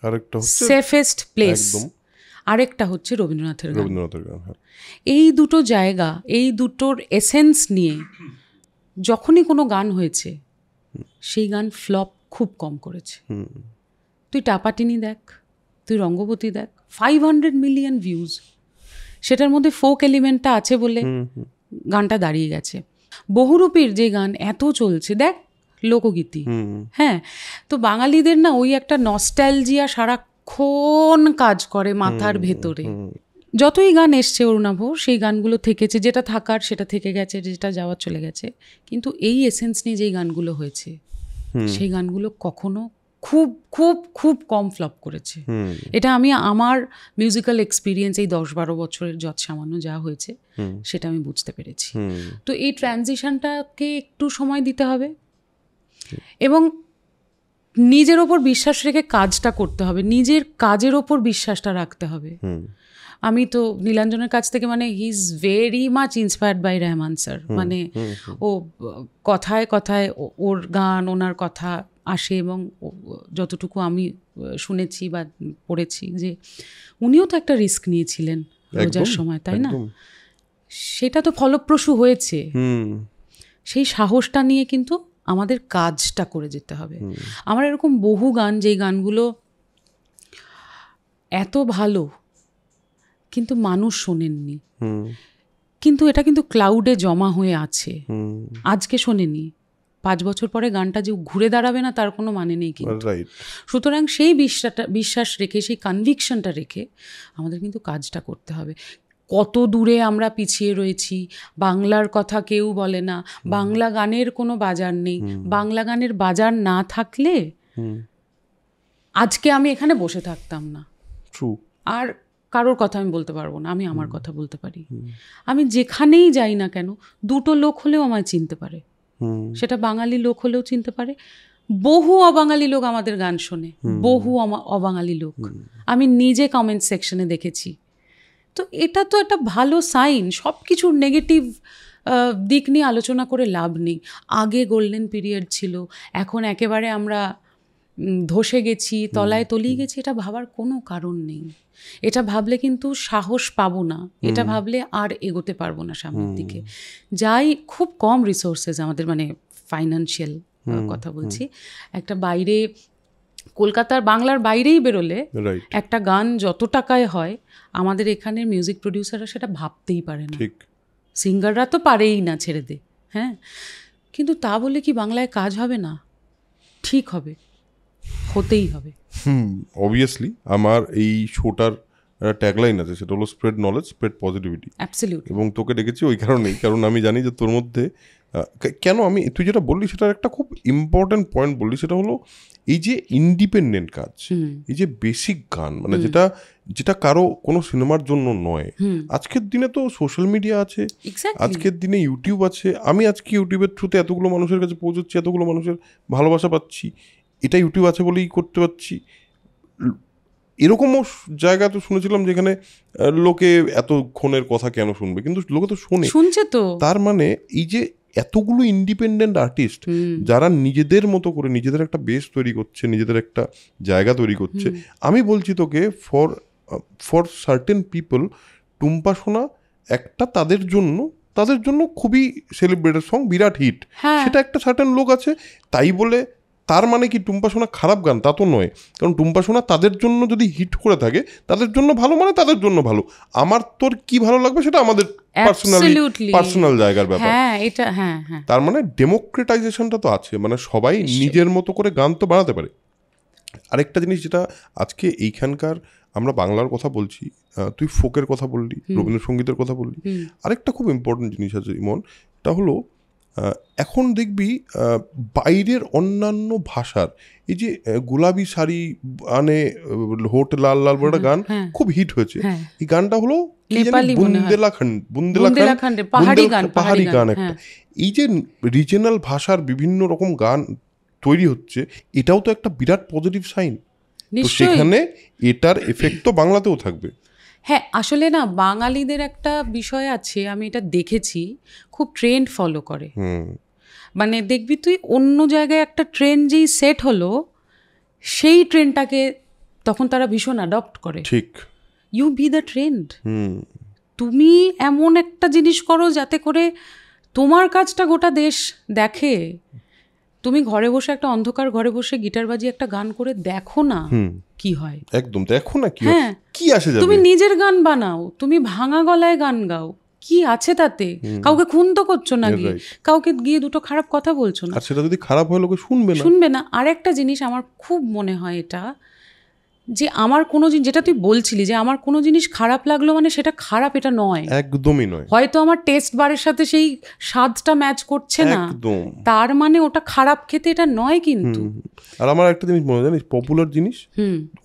আরেকটা হচ্ছে সেফেস্ট প্লেস, আরেকটা হচ্ছে রবীন্দ্রনাথের গান। এই দুটো জায়গা, এই দুটোর এসেন্স নিয়ে যখনই কোনো গান হয়েছে, সেই গান ফ্লপ খুব কম করেছে। তুই টাপাটিনি দেখ, তুই রঙ্গবতী দেখ, 500 মিলিয়ন ভিউজ, সেটার মধ্যে ফোক এলিমেন্টটা আছে বলে গানটা দাঁড়িয়ে গেছে। বহুরূপীর যে গান এত চলছে, দেখ লোকগীতি। হ্যাঁ, তো বাঙালিদের না ওই একটা নস্টালজিয়া সারাক্ষণ কাজ করে মাথার ভেতরে। যতই গান এসছে অরুণাভ, সেই গানগুলো থেকেছে, যেটা থাকার সেটা থেকে গেছে, যেটা যাওয়ার চলে গেছে। কিন্তু এই এসেন্স নিয়ে যেই গানগুলো হয়েছে, সেই গানগুলো কখনো খুব খুব খুব কম ফ্লপ করেছে। এটা আমি আমার মিউজিক্যাল এক্সপিরিয়েন্স এই 10-12 বছরের যত সামান্য যা হয়েছে সেটা আমি বুঝতে পেরেছি। তো এই ট্রানজিশনটাকে একটু সময় দিতে হবে এবং নিজের ওপর বিশ্বাস রেখে কাজটা করতে হবে, নিজের কাজের ওপর বিশ্বাসটা রাখতে হবে। আমি তো নীলাঞ্জনের কাছ থেকে মানে he is very much inspired by Rahman sir. মানে ও কথায় কথায় ওর গান, ওনার কথা আসে এবং যতটুকু আমি শুনেছি বা পড়েছি যে উনিও তো একটা রিস্ক নিয়েছিলেন রোজার সময়, তাই না? সেটা তো ফলপ্রসূ হয়েছে। সেই সাহসটা নিয়ে কিন্তু আমাদের কাজটা করে যেতে হবে। আমার এরকম বহু গান, যেই গানগুলো এত ভালো কিন্তু মানুষ শোনেননি, কিন্তু এটা কিন্তু ক্লাউডে জমা হয়ে আছে, আজকে শোনেনি, 5 বছর পরে গানটা যে ঘুরে দাঁড়াবে না তার কোনো মানে নেই কিন্তু। সুতরাং সেই বিশ্বাস রেখে, সেই কনভিকশনটা রেখে আমাদের কিন্তু কাজটা করতে হবে। কত দূরে আমরা পিছিয়ে রয়েছি, বাংলার কথা কেউ বলে না, বাংলা গানের কোনো বাজার নেই। বাংলা গানের বাজার না থাকলে আজকে আমি এখানে বসে থাকতাম না। আর কারোর কথা আমি বলতে পারবো না, আমি আমার কথা বলতে পারি। আমি যেখানেই যাই না কেন, দুটো লোক হলেও আমায় চিনতে পারে, সেটা বাঙালি লোক হলেও চিনতে পারে। বহু অবাঙালি লোক আমাদের গান শোনে, বহু অবাঙালি লোক আমি নিজে কমেন্ট সেকশনে দেখেছি। তো এটা তো একটা ভালো সাইন। সব কিছুর নেগেটিভ দিক নিয়ে আলোচনা করে লাভ নেই। আগে গোল্ডেন পিরিয়ড ছিল, এখন একেবারে আমরা ধসে গেছি, তলায় তলিয়ে গেছি, এটা ভাবার কোনো কারণ নেই। এটা ভাবলে কিন্তু সাহস পাবো না, এটা ভাবলে আর এগোতে পারবো না সামনের দিকে। যাই খুব কম রিসোর্সেস আমাদের, মানে ফাইন্যান্সিয়াল কথা বলছি, একটা বাইরে কলকাতার বাংলার বাইরেই বেরোলে একটা গান যত টাকায় হয় আমাদের এখানের মিউজিক প্রডিউসাররা সেটা ভাবতেই পারে না। সিঙ্গাররা তো পারেই না, ছেড়ে দে। হ্যাঁ, কিন্তু তা বলে কি বাংলায় কাজ হবে না? ঠিক হবে, হতেই হবে। অবভিয়াসলি আমার এই শোটার ট্যাগলাইন আছে, সেটা হলো spread knowledge, spread positivity. Absolutely. এবং তোকে ডেকেছি ওই কারণেই, কারণ আমি জানি যে তোর মধ্যে কেন আমি, তুই যেটা বললি সেটার একটা খুব ইম্পর্টেন্ট পয়েন্ট বললি, সেটা হলো এই যে ইন্ডিপেন্ডেন্ট কাজ, এই যে বেসিক গান, মানে যেটা কারো কোনো সিনেমার জন্য নয়। আজকের দিনে তো সোশ্যাল মিডিয়া আছে, আজকের দিনে ইউটিউব আছে। আমি আজকে ইউটিউবের থ্রুতে এতগুলো মানুষের কাছে পৌঁছচ্ছি, এতগুলো মানুষের ভালোবাসা পাচ্ছি, এটা ইউটিউব আছে বলেই করতে পারছি। এরকমও জায়গা তো শুনেছিলাম যেখানে লোকে এতক্ষণের কথা কেন শুনবে, কিন্তু লোকে তো শুনছে তো। তার মানে এই যে এতগুলো ইন্ডিপেন্ডেন্ট আর্টিস্ট যারা নিজেদের মতো করে নিজেদের একটা বেস তৈরি করছে, নিজেদের একটা জায়গা তৈরি করছে, আমি বলছি তোকে ফর সার্টেন পিপল টুম্পা সোনা একটা তাদের জন্য খুবই সেলিব্রেটেড সং, বিরাট হিট। সেটা একটা সার্টেন লোক আছে, তাই বলে তার মানে কি টুম্পা সোনা খারাপ গান? তা তো নয়। কারণ টুম্পা সোনা তাদের জন্য যদি হিট করে থাকে, তাদের জন্য ভালো, মানে তাদের জন্য ভালো। আমার তোর কি ভালো লাগবে সেটা আমাদের পার্সোনাল জায়গার ব্যাপার। তার মানে ডেমোক্রেটাইজেশনটা তো আছে, মানে সবাই নিজের মতো করে গান তো বানাতে পারে। আরেকটা জিনিস যেটা আজকে এইখানকার, আমরা বাংলার কথা বলছি, তুই ফোকের কথা বললি, রবীন্দ্রসঙ্গীতের কথা বললি, আরেকটা খুব ইম্পর্টেন্ট জিনিস আছে ইমন, তা হলো এখন দেখবি বাইরের অন্যান্য ভাষার এই যে গোলাপি শাড়ি আনে হোট লাল লাল বড় গান খুব হিট হয়েছে। এই গানটা হলো বুন্দেলাখণ্ড পাহাড়ি গান একটা। এই যে রিজনাল ভাষার বিভিন্ন রকম গান তৈরি হচ্ছে, এটাও তো একটা বিরাট পজিটিভ সাইন। তো সেখানে এটার এফেক্ট তো বাংলাতেও থাকবে। হ্যাঁ, আসলে না বাঙালিদের একটা বিষয় আছে, আমি এটা দেখেছি, খুব ট্রেন্ড ফলো করে। মানে দেখবি তুই অন্য জায়গায় একটা ট্রেন্ড যেই সেট হলো, সেই ট্রেন্ডটাকে তখন তারা ভীষণ অ্যাডপ্ট করে। ঠিক, ইউ বি দ্য ট্রেন্ড। তুমি এমন একটা জিনিস করো যাতে করে তোমার কাজটা গোটা দেশ দেখে। তুমি ঘরে বসে একটা অন্ধকার ঘরে বসে গিটার বাজিয়ে একটা গান করে দেখো না কি হয়। একদম দেখো না কি হয়, কি আসে যাবে। তুমি নিজের গান বানাও, তুমি ভাঙা গলায় গান গাও, কি আছে তাতে? কাউকে খুন তো করছো না গিয়ে, কাউকে গিয়ে দুটো খারাপ কথা বলছো না। আর সেটা যদি খারাপ হয় লোকে শুনবে না। আর একটা জিনিস আমার খুব মনে হয়, এটা যে আমার কোনো জিনিস, যেটা তুই বলছিলি যে আমার কোনো জিনিস খারাপ লাগলো মানে সেটা খারাপ, এটা নয়, একদমই নয়। হয়তো আমার টেস্ট বারের সাথে সেই স্বাদটা ম্যাচ করছে না, একদম, তার মানে ওটা খারাপ খেতে এটা নয় কিন্তু। আর আমার একটা জিনিস মনে জানিস, পপুলার জিনিস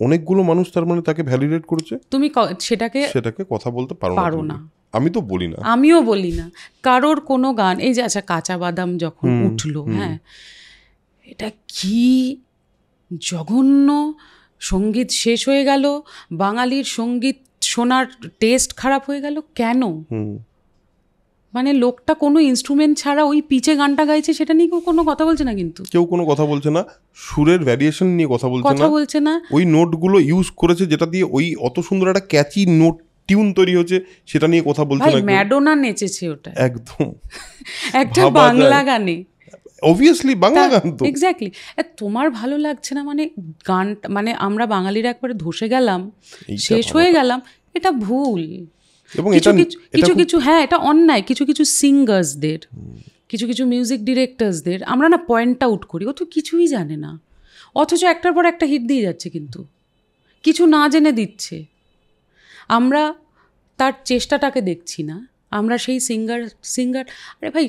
অনেকগুলো মানুষ তার মানে তাকে ভ্যালিডেট করেছে, তুমি সেটাকে কথা বলতে পারো না। আমি তো বলি না, আমিও বলি না কারোর কোনো গান। এই যে আচ্ছা কাঁচা বাদাম যখন উঠলো, হ্যাঁ, এটা কি জঘন্য সঙ্গীত, শেষ হয়ে গেল, বাঙালির সঙ্গীত শোনার টেস্ট খারাপ হয়ে গেল কেন? মানে লোকটা কোনো ইনস্ট্রুমেন্ট ছাড়া ওই পিচে গানটা গাইছে, সেটা নিয়ে কোনো কথা বলছে না, কিন্তু কেউ কোনো কথা বলছে না, সুরের ভ্যারিয়েশন নিয়ে কথা বলছে না, ওই নোটগুলো ইউজ করেছে যেটা দিয়ে ওই অত সুন্দর একটা ক্যাচি নোট টিউন তৈরি হচ্ছে, সেটা নিয়ে কথা বলছে না। ম্যাডোনা নেচেছে ওটা একদম একটা বাংলা গানে, অবভিয়াসলি বাংলা গান তো। এক্স্যাক্টলি। তোমার ভালো লাগছে না মানে গানটা, মানে আমরা বাঙালিরা একবারে ধসে গেলাম, শেষ হয়ে গেলাম, এটা ভুল। এবং কিছু কিছু হ্যাঁ এটা অন্যায়, কিছু কিছু সিঙ্গার্সদের, কিছু কিছু মিউজিক ডিরেক্টরসদের আমরা না পয়েন্ট আউট করি, ও তো কিছুই জানে না, অথচ একটার পর একটা হিট দিয়ে যাচ্ছে, কিন্তু কিছু না জেনে দিচ্ছে। আমরা তার চেষ্টাটাকে দেখছি না, আমরা সেই সিঙ্গার আরে ভাই,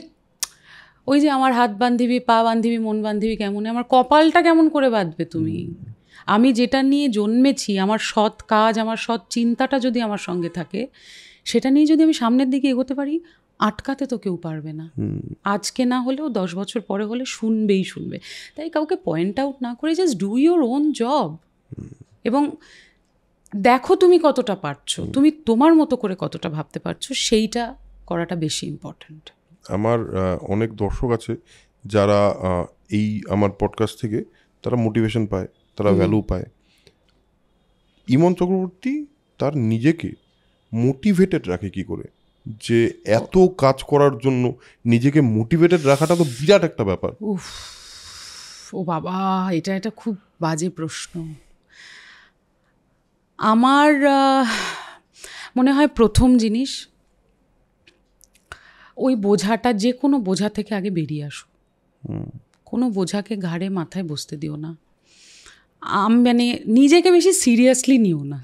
ওই যে আমার হাত বান্ধিবি, পা বান্ধিবি, মন বান্ধিবি কেমন, আমার কপালটা কেমন করে বাঁধবে তুমি? আমি যেটা নিয়ে জন্মেছি, আমার সৎ কাজ, আমার সৎ চিন্তাটা যদি আমার সঙ্গে থাকে, সেটা নিয়ে যদি আমি সামনের দিকে এগোতে পারি, আটকাতে তো কেউ পারবে না। আজকে না হলেও 10 বছর পরে হলে শুনবেই শুনবে। তাই কাউকে পয়েন্ট আউট না করে just do your own job, এবং দেখো তুমি কতটা পারছো, তুমি তোমার মতো করে কতটা ভাবতে পারছো, সেইটা করাটা বেশি ইম্পর্ট্যান্ট। আমার অনেক দর্শক আছে যারা এই আমার পডকাস্ট থেকে তারা মোটিভেশন পায়, তারা ভ্যালু পায়। ইমন চক্রবর্তী তার নিজেকে মোটিভেটেড রাখে কি করে, যে এত কাজ করার জন্য নিজেকে মোটিভেটেড রাখাটা তো বিরাট একটা ব্যাপার। ও বাবা, এটা খুব বাজে প্রশ্ন। আমার মনে হয় প্রথম জিনিস, ওই বোঝাটা, যে কোনো বোঝা থেকে আগে বেরিয়ে আসো। কোনো বোঝাকে ঘাড়ে মাথায় বসতে দিও না, মানে নিজেকে বেশি সিরিয়াসলি নিও না।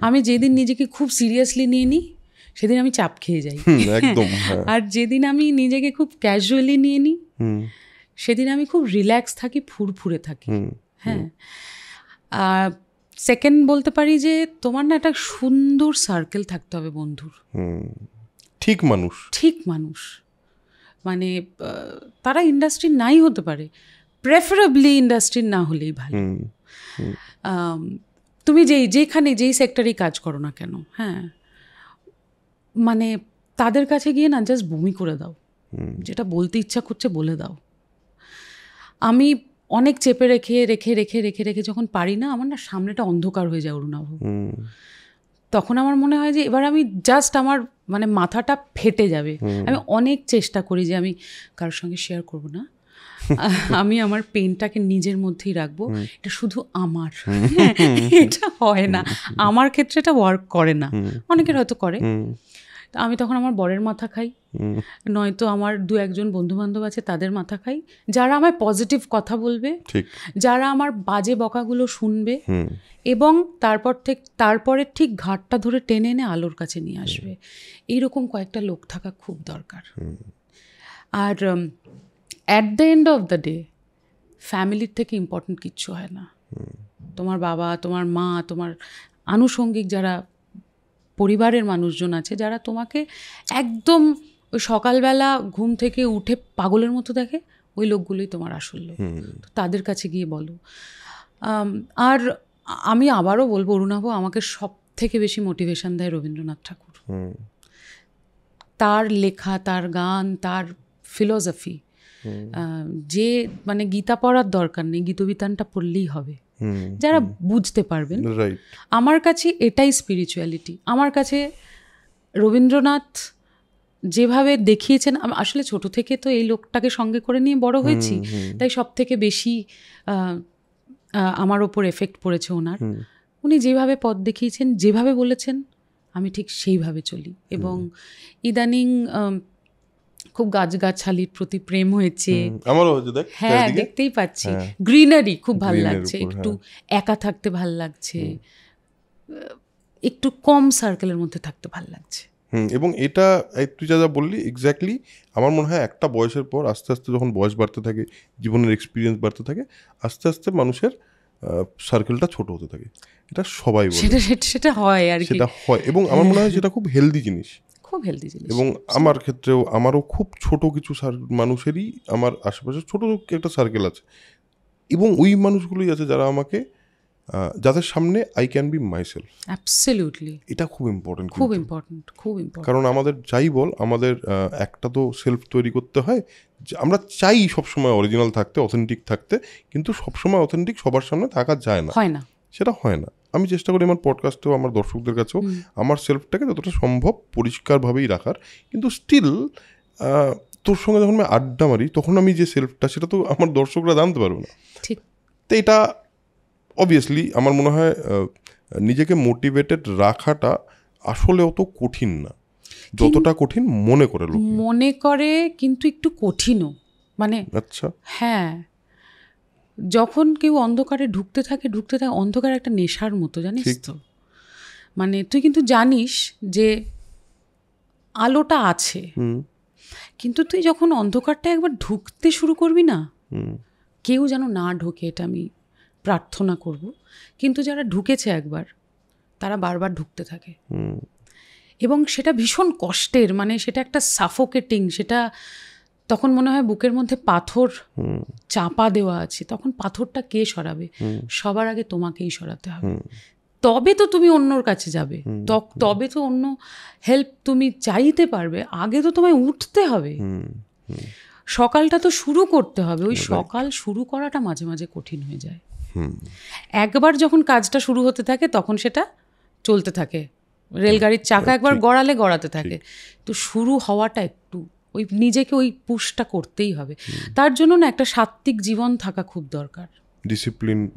আমি যেদিন নিজেকে খুব সিরিয়াসলি নিয়ে নিই, সেদিন আমি চাপ খেয়ে যাই। আর যেদিন আমি নিজেকে খুব ক্যাজুয়ালি নিয়ে নিই, সেদিন আমি খুব রিল্যাক্স থাকি, ফুরফুরে থাকি। হ্যাঁ, সেকেন্ড বলতে পারি যে তোমার না একটা সুন্দর সার্কেল থাকতে হবে বন্ধুর, ঠিক মানুষ, মানে তারা ইন্ডাস্ট্রির নাই হতে পারে, প্রেফারেবলি ইন্ডাস্ট্রির না হলেই ভালো। তুমি যেই সেক্টরেই কাজ করো না কেন, হ্যাঁ, মানে তাদের কাছে গিয়ে না জাস্ট বমি করে দাও, যেটা বলতে ইচ্ছা করছে বলে দাও। আমি অনেক চেপে রেখে রেখে রেখে রেখে রেখে যখন পারি না, আমার না সামনেটা অন্ধকার হয়ে যায় অরুণাভ। তখন আমার মনে হয় যে এবার আমি জাস্ট, আমার মানে মাথাটা ফেটে যাবে। আমি অনেক চেষ্টা করি যে আমি কারোর সঙ্গে শেয়ার করব না, আমি আমার পেনটাকে নিজের মধ্যেই রাখবো, এটা শুধু আমার। এটা হয় না, আমার ক্ষেত্রে এটা ওয়ার্ক করে না, অনেকের হয়তো করে। আমি তখন আমার বরের মাথা খাই, নয়তো আমার 2-1 বন্ধুবান্ধব আছে তাদের মাথা খাই, যারা আমায় পজিটিভ কথা বলবে, যারা আমার বাজে বকাগুলো শুনবে, এবং তারপরে ঠিক ঘাটটা ধরে টেনে এনে আলোর কাছে নিয়ে আসবে। এইরকম কয়েকটা লোক থাকা খুব দরকার। আর at the end of the day ফ্যামিলির থেকে ইম্পর্টেন্ট কিচ্ছু হয় না। তোমার বাবা, তোমার মা, তোমার আনুষঙ্গিক যারা পরিবারের মানুষজন আছে, যারা তোমাকে একদম ওই সকালবেলা ঘুম থেকে উঠে পাগলের মতো দেখে, ওই লোকগুলোই তোমার আসল লোক। তো তাদের কাছে গিয়ে বলো। আর আমি আবারও বলবো, অরুণাভ, আমাকে সব থেকে বেশি মোটিভেশন দেয় রবীন্দ্রনাথ ঠাকুর। তার লেখা, তার গান, তার ফিলোসফি, যে মানে গীতা পড়ার দরকার নেই, গীতবিতানটা পড়লেই হবে, যারা বুঝতে পারবেন। আমার কাছে এটাই স্পিরিচুয়ালিটি। আমার কাছে রবীন্দ্রনাথ যেভাবে দেখিয়েছেন, আসলে ছোট থেকে তো এই লোকটাকে সঙ্গে করে নিয়ে বড় হয়েছি, তাই সব থেকে বেশি আমার ওপর এফেক্ট পড়েছে ওনার। উনি যেভাবে পথ দেখিয়েছেন, যেভাবে বলেছেন, আমি ঠিক সেইভাবে চলি। এবং ইদানিং খুব গাছগাছালির প্রতি প্রেম হয়েছে। আমারও হচ্ছে, দেখ হ্যাঁ, দেখতেই পাচ্ছি গ্রিনারি খুব ভাল লাগছে, একটু একা থাকতে ভাল লাগছে, একটু কম সার্কেলের মধ্যে থাকতে ভাল লাগছে। এবং এটা তুই যা যা বললি এক্স্যাক্টলি আমার মনে হয় একটা বয়সের পর আস্তে আস্তে যখন বয়স বাড়তে থাকে, জীবনের এক্সপিরিয়েন্স বাড়তে থাকে, আস্তে আস্তে মানুষের সার্কেলটা ছোট হতে থাকে। এটা সবাই বলে, সেটা হয় আর কি, সেটা হয়। এবং আমার মনে হয় সেটা খুব হেলদি জিনিস, খুব হেলদি জিনিস। এবং আমার ক্ষেত্রেও আমারও খুব ছোট কিছু মানুষেরই আমার আশেপাশে ছোট একটা সার্কেল আছে, এবং ওই মানুষগুলোই আছে যারা আমাকে, যাদের সামনে I can be myself. Absolutely, এটা খুব ইম্পর্টেন্ট, খুব ইম্পর্টেন্ট, খুব ইম্পর্টেন্ট। কারণ আমাদের যাই বল, আমাদের একটা তো সেলফ তৈরি করতে হয়। আমরা চাই সবসময় অরিজিনাল থাকতে, অথেন্টিক থাকতে, কিন্তু সবসময় অথেন্টিক সবার সামনে থাকা যায় না, হয় না, সেটা হয় না। আমি চেষ্টা করি আমার পডকাস্টেও, আমার দর্শকদের কাছেও আমার সেলফটাকে যতটা সম্ভব পরিষ্কারভাবেই রাখার, কিন্তু স্টিল তোর সঙ্গে যখন আমি আড্ডা মারি তখন আমি যে সেলফটা, সেটা তো আমার দর্শকরা জানতে পারবে না। ঠিক। তো এটা অবভিয়াসলি আমার মনে হয় নিজেকে মোটিভেটেড রাখাটা আসলে অত কঠিন না, যতটা কঠিন মনে করে লোক মনে করে, কিন্তু একটু কঠিনও। মানে আচ্ছা, হ্যাঁ, যখন কেউ অন্ধকারে ঢুকতে থাকে, অন্ধকার একটা নেশার মতো, জানিস তো। মানে তুই কিন্তু জানিস যে আলোটা আছে, কিন্তু তুই যখন অন্ধকারটা একবার ঢুকতে শুরু করবি না, কেউ যেন না ঢোকে, এটা আমি প্রার্থনা করব, কিন্তু যারা ঢুকেছে একবার তারা বারবার ঢুকতে থাকে, এবং সেটা ভীষণ কষ্টের। মানে সেটা একটা সাফোকেটিং, সেটা তখন মনে হয় বুকের মধ্যে পাথর চাপা দেওয়া আছে, তখন পাথরটা কে সরাবে? সবার আগে তোমাকেই সরাতে হবে, তবে তো তুমি অন্যর কাছে যাবে, তবে তো অন্য হেল্প তুমি চাইতে পারবে। আগে তো তোমায় উঠতে হবে, সকালটা তো শুরু করতে হবে। ওই সকাল শুরু করাটা মাঝে মাঝে কঠিন হয়ে যায়। একবার যখন কাজটা শুরু হতে থাকে তখন সেটা চলতে থাকে, রেলগাড়ির চাকা একবার গড়াতে থাকে। তো শুরু হওয়াটা একটু ওই নিজেকে ওই পুশটা করতেই হবে। তার জন্য না একটা সাত্ত্বিক জীবন থাকা খুব দরকার,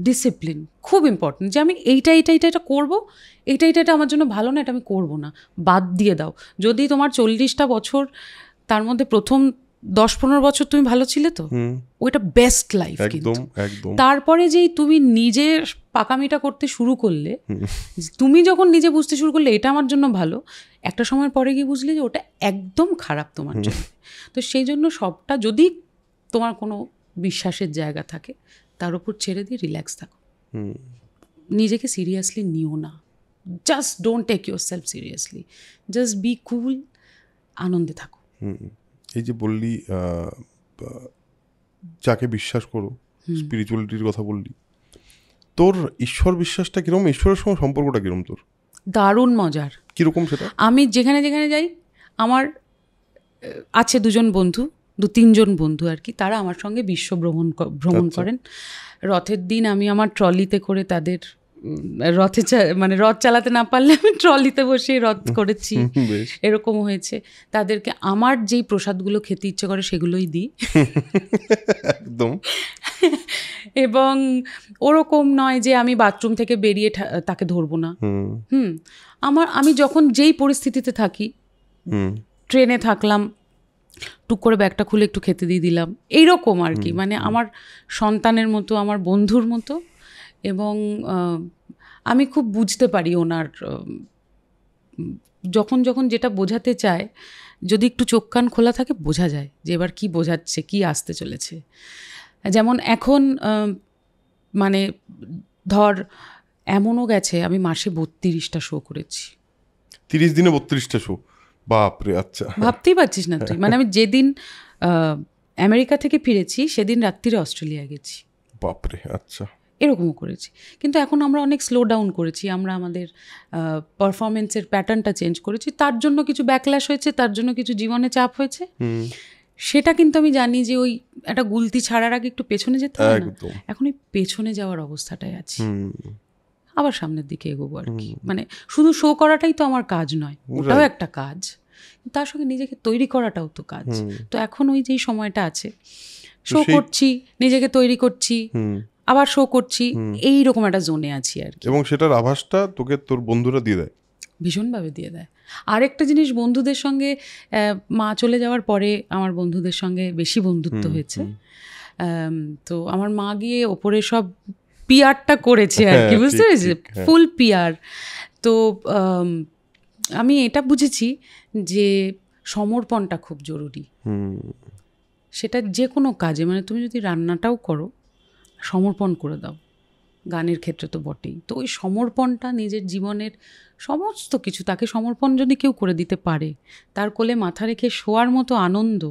ডিসিপ্লিন খুব ইম্পর্টেন্ট। যে আমি এইটা করবো, এইটা আমার জন্য ভালো না, এটা আমি করবো না, বাদ দিয়ে দাও। যদি তোমার 40টা বছর, তার মধ্যে প্রথম 10-15 বছর তুমি ভালো ছিলে, তো ওইটা বেস্ট লাইফ। কিন্তু তারপরে যেই তুমি নিজে পাকামিটা করতে শুরু করলে, তুমি যখন নিজে বুঝতে শুরু করলে এটা আমার জন্য ভালো, একটা সময় পরে গিয়ে বুঝলে যে ওটা একদম খারাপ তোমার জন্য। তো সেই জন্য সবটা, যদি তোমার কোনো বিশ্বাসের জায়গা থাকে, তার উপর ছেড়ে দিয়ে রিল্যাক্স থাকো, নিজেকে সিরিয়াসলি নিও না। Just don't take yourself seriously, just be cool, আনন্দে থাকো। এই যে বললি যাকে বিশ্বাস করো, স্পিরিচুয়ালিটির কথা বললি, তোর ঈশ্বর বিশ্বাসটা কিরকম? ঈশ্বরের সঙ্গে সম্পর্কটা কিরকম তোর? দারুণ মজার। কিরকম সেটা? আমি যেখানে যাই, আমার আছে 2জন বন্ধু, 2-3জন বন্ধু আর কি, তারা আমার সঙ্গে বিশ্ব ভ্রমণ করেন। রথের দিন আমি আমার ট্রলিতে করে তাদের রথ চালাতে না পারলে আমি ট্রলিতে বসে রথ করেছি, এরকম হয়েছে। তাদেরকে আমার যেই প্রসাদগুলো খেতে ইচ্ছে করে সেগুলোই দিই, একদম। এবং ওরকম নয় যে আমি বাথরুম থেকে বেরিয়ে তাকে ধরবো না। আমি যখন যেই পরিস্থিতিতে থাকি, ট্রেনে থাকলাম, টুক করে ব্যাগটা খুলে একটু খেতে দিয়ে দিলাম, এইরকম আর কি। মানে আমার সন্তানের মতো, আমার বন্ধুর মতো। এবং আমি খুব বুঝতে পারি ওনার যখন যেটা বোঝাতে চায়, যদি একটু চোখ কান খোলা থাকে বোঝা যায় যে এবার কি বোঝাচ্ছে, কি আসতে চলেছে। যেমন এখন মানে ধর এমনও গেছে, আমি মাসে 32টা শো করেছি। 30 দিনে 32টা শো? বাপরে! আচ্ছা, ভাবতেই পারছিস না তুই। মানে আমি যেদিন আমেরিকা থেকে ফিরেছি সেদিন রাত্রিরে অস্ট্রেলিয়া গেছি। বাপরে! আচ্ছা, এরকমও করেছি। কিন্তু এখন আমরা অনেক স্লো ডাউন করেছি, আমরা আমাদের পারফরমেন্সের প্যাটার্নটা চেঞ্জ করেছি। তার জন্য কিছু ব্যাকল্যাশ হয়েছে, তার জন্য কিছু জীবনে চাপ হয়েছে, সেটা কিন্তু আমি জানি যে ওই একটা গুলতি ছাড়ার আগে একটু পেছনে যেতে হয় না। এখন ওই পেছনে যাওয়ার অবস্থাটাই আছে, আবার সামনের দিকে এগোবো আর কি। মানে শুধু শো করাটাই তো আমার কাজ নয়, ওটাও একটা কাজ, তার সঙ্গে নিজেকে তৈরি করাটাও তো কাজ। তো এখন ওই যেই সময়টা আছে, শো করছি, নিজেকে তৈরি করছি, আবার শো করছি, এইরকম একটা জোনে আছি আর কি। এবং সেটার আভাসটা তোকে তোর বন্ধুরা দিয়ে দেয়? ভীষণভাবে দিয়ে দেয়। আরেকটা জিনিস, বন্ধুদের সঙ্গে মা চলে যাওয়ার পরে আমার বন্ধুদের সঙ্গে বেশি বন্ধুত্ব হয়েছে। তো আমার মা গিয়ে ওপরে সব পিয়ারটা করেছে আর কি, বুঝতে পেরেছি, ফুল পিয়ার। তো আমি এটা বুঝেছি যে সমর্পণটা খুব জরুরি। সেটা যে কোনো কাজে, মানে তুমি যদি রান্নাটাও করো, সমর্পণ করে দাও, গানের ক্ষেত্রে তো বটেই। তো ওই সমর্পণটা নিজের জীবনের সমস্ত কিছু তাকে সমর্পণ যদি কেউ করে দিতে পারে, তার কোলে মাথা রেখে শোয়ার মতো আনন্দ